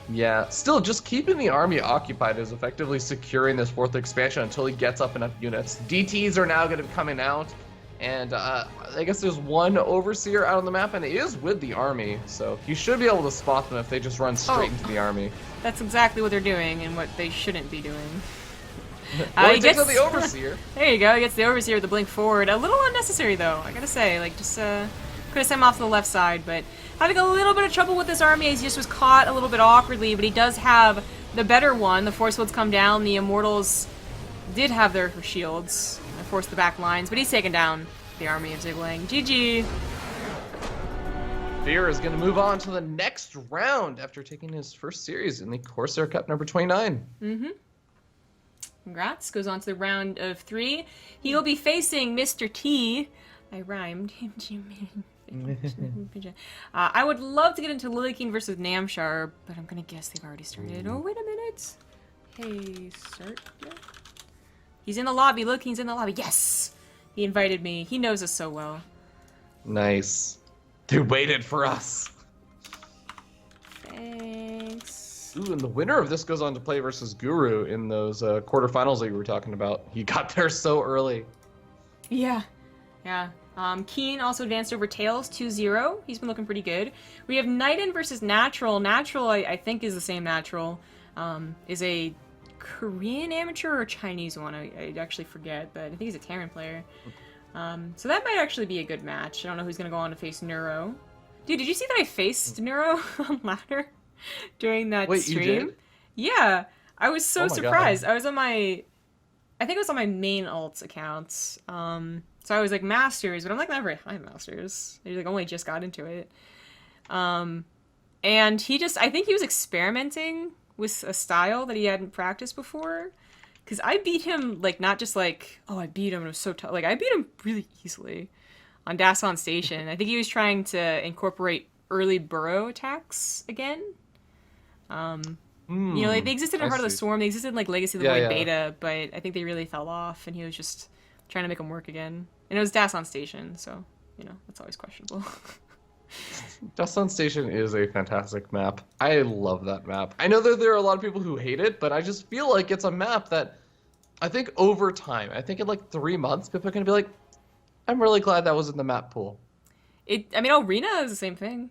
Yeah, still, just keeping the army occupied is effectively securing this 4th expansion until he gets up enough units. DTs are now going to be coming out, and I guess there's one Overseer out on the map, and it is with the army, so you should be able to spot them if they just run straight into the army. That's exactly what they're doing, and what they shouldn't be doing. Well, he takes out the Overseer. There you go, he gets the Overseer with the blink forward. A little unnecessary, though, I gotta say. Like, just, could have sent him off to the left side, but having a little bit of trouble with this army as he just was caught a little bit awkwardly, but he does have the better one. The force fields come down. The Immortals did have their shields and forced the back lines, but he's taken down the army of ZhuGeLiang. GG. FeaR is going to move on to the next round after taking his first series in the Corsair Cup number 29. Congrats. Goes on to the round of 3. He'll be facing Mr. T. I rhymed. I would love to get into Lily King versus Namshar, but I'm gonna guess they've already started. Oh, wait a minute. Hey, start. Yeah. He's in the lobby. Lily King's in the lobby. Yes! He invited me. He knows us so well. Nice. They waited for us. Thanks. Ooh, and the winner of this goes on to play versus Guru in those quarterfinals that you were talking about. He got there so early. Yeah. Yeah. Keen also advanced over Tails 2-0. He's been looking pretty good. We have Knighten versus Natural. Natural, I think, is the same Natural. Is a Korean amateur or a Chinese one. I actually forget, but I think he's a Terran player. So that might actually be a good match. I don't know who's going to go on to face Neuro. Dude, did you see that I faced Neuro on ladder during that stream? You did? Yeah. I was so surprised. God. I was on my... I think it was on my main alt account. So I was like Masters, but I'm like not very high Masters. I like only just got into it. And he just, I think he was experimenting with a style that he hadn't practiced before. Because I beat him, like, not just like, oh, I beat him, and it was so tough. Like, I beat him really easily on Dasan Station. I think he was trying to incorporate early burrow attacks again. You know, like, they existed in Heart of the Storm. They existed in, like, Legacy of the Void Beta, but I think they really fell off, and he was just trying to make them work again. And it was Dasan Station, so, you know, that's always questionable. Dasan Station is a fantastic map. I love that map. I know that there are a lot of people who hate it, but I just feel like it's a map that I think over time, I think in like 3 months, people are going to be like, I'm really glad that was in the map pool. I mean, Arena is the same thing.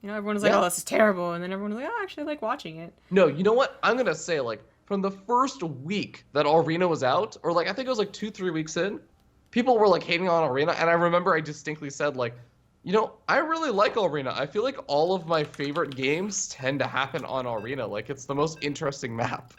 You know, everyone was like, oh, this is terrible. And then everyone was like, oh, actually, I like watching it. No, you know what? I'm going to say, like, from the first week that Arena was out, or like, I think it was like 2-3 weeks in, people were like hating on Arena. And I remember I distinctly said, like, you know, I really like Arena. I feel like all of my favorite games tend to happen on Arena. Like, it's the most interesting map.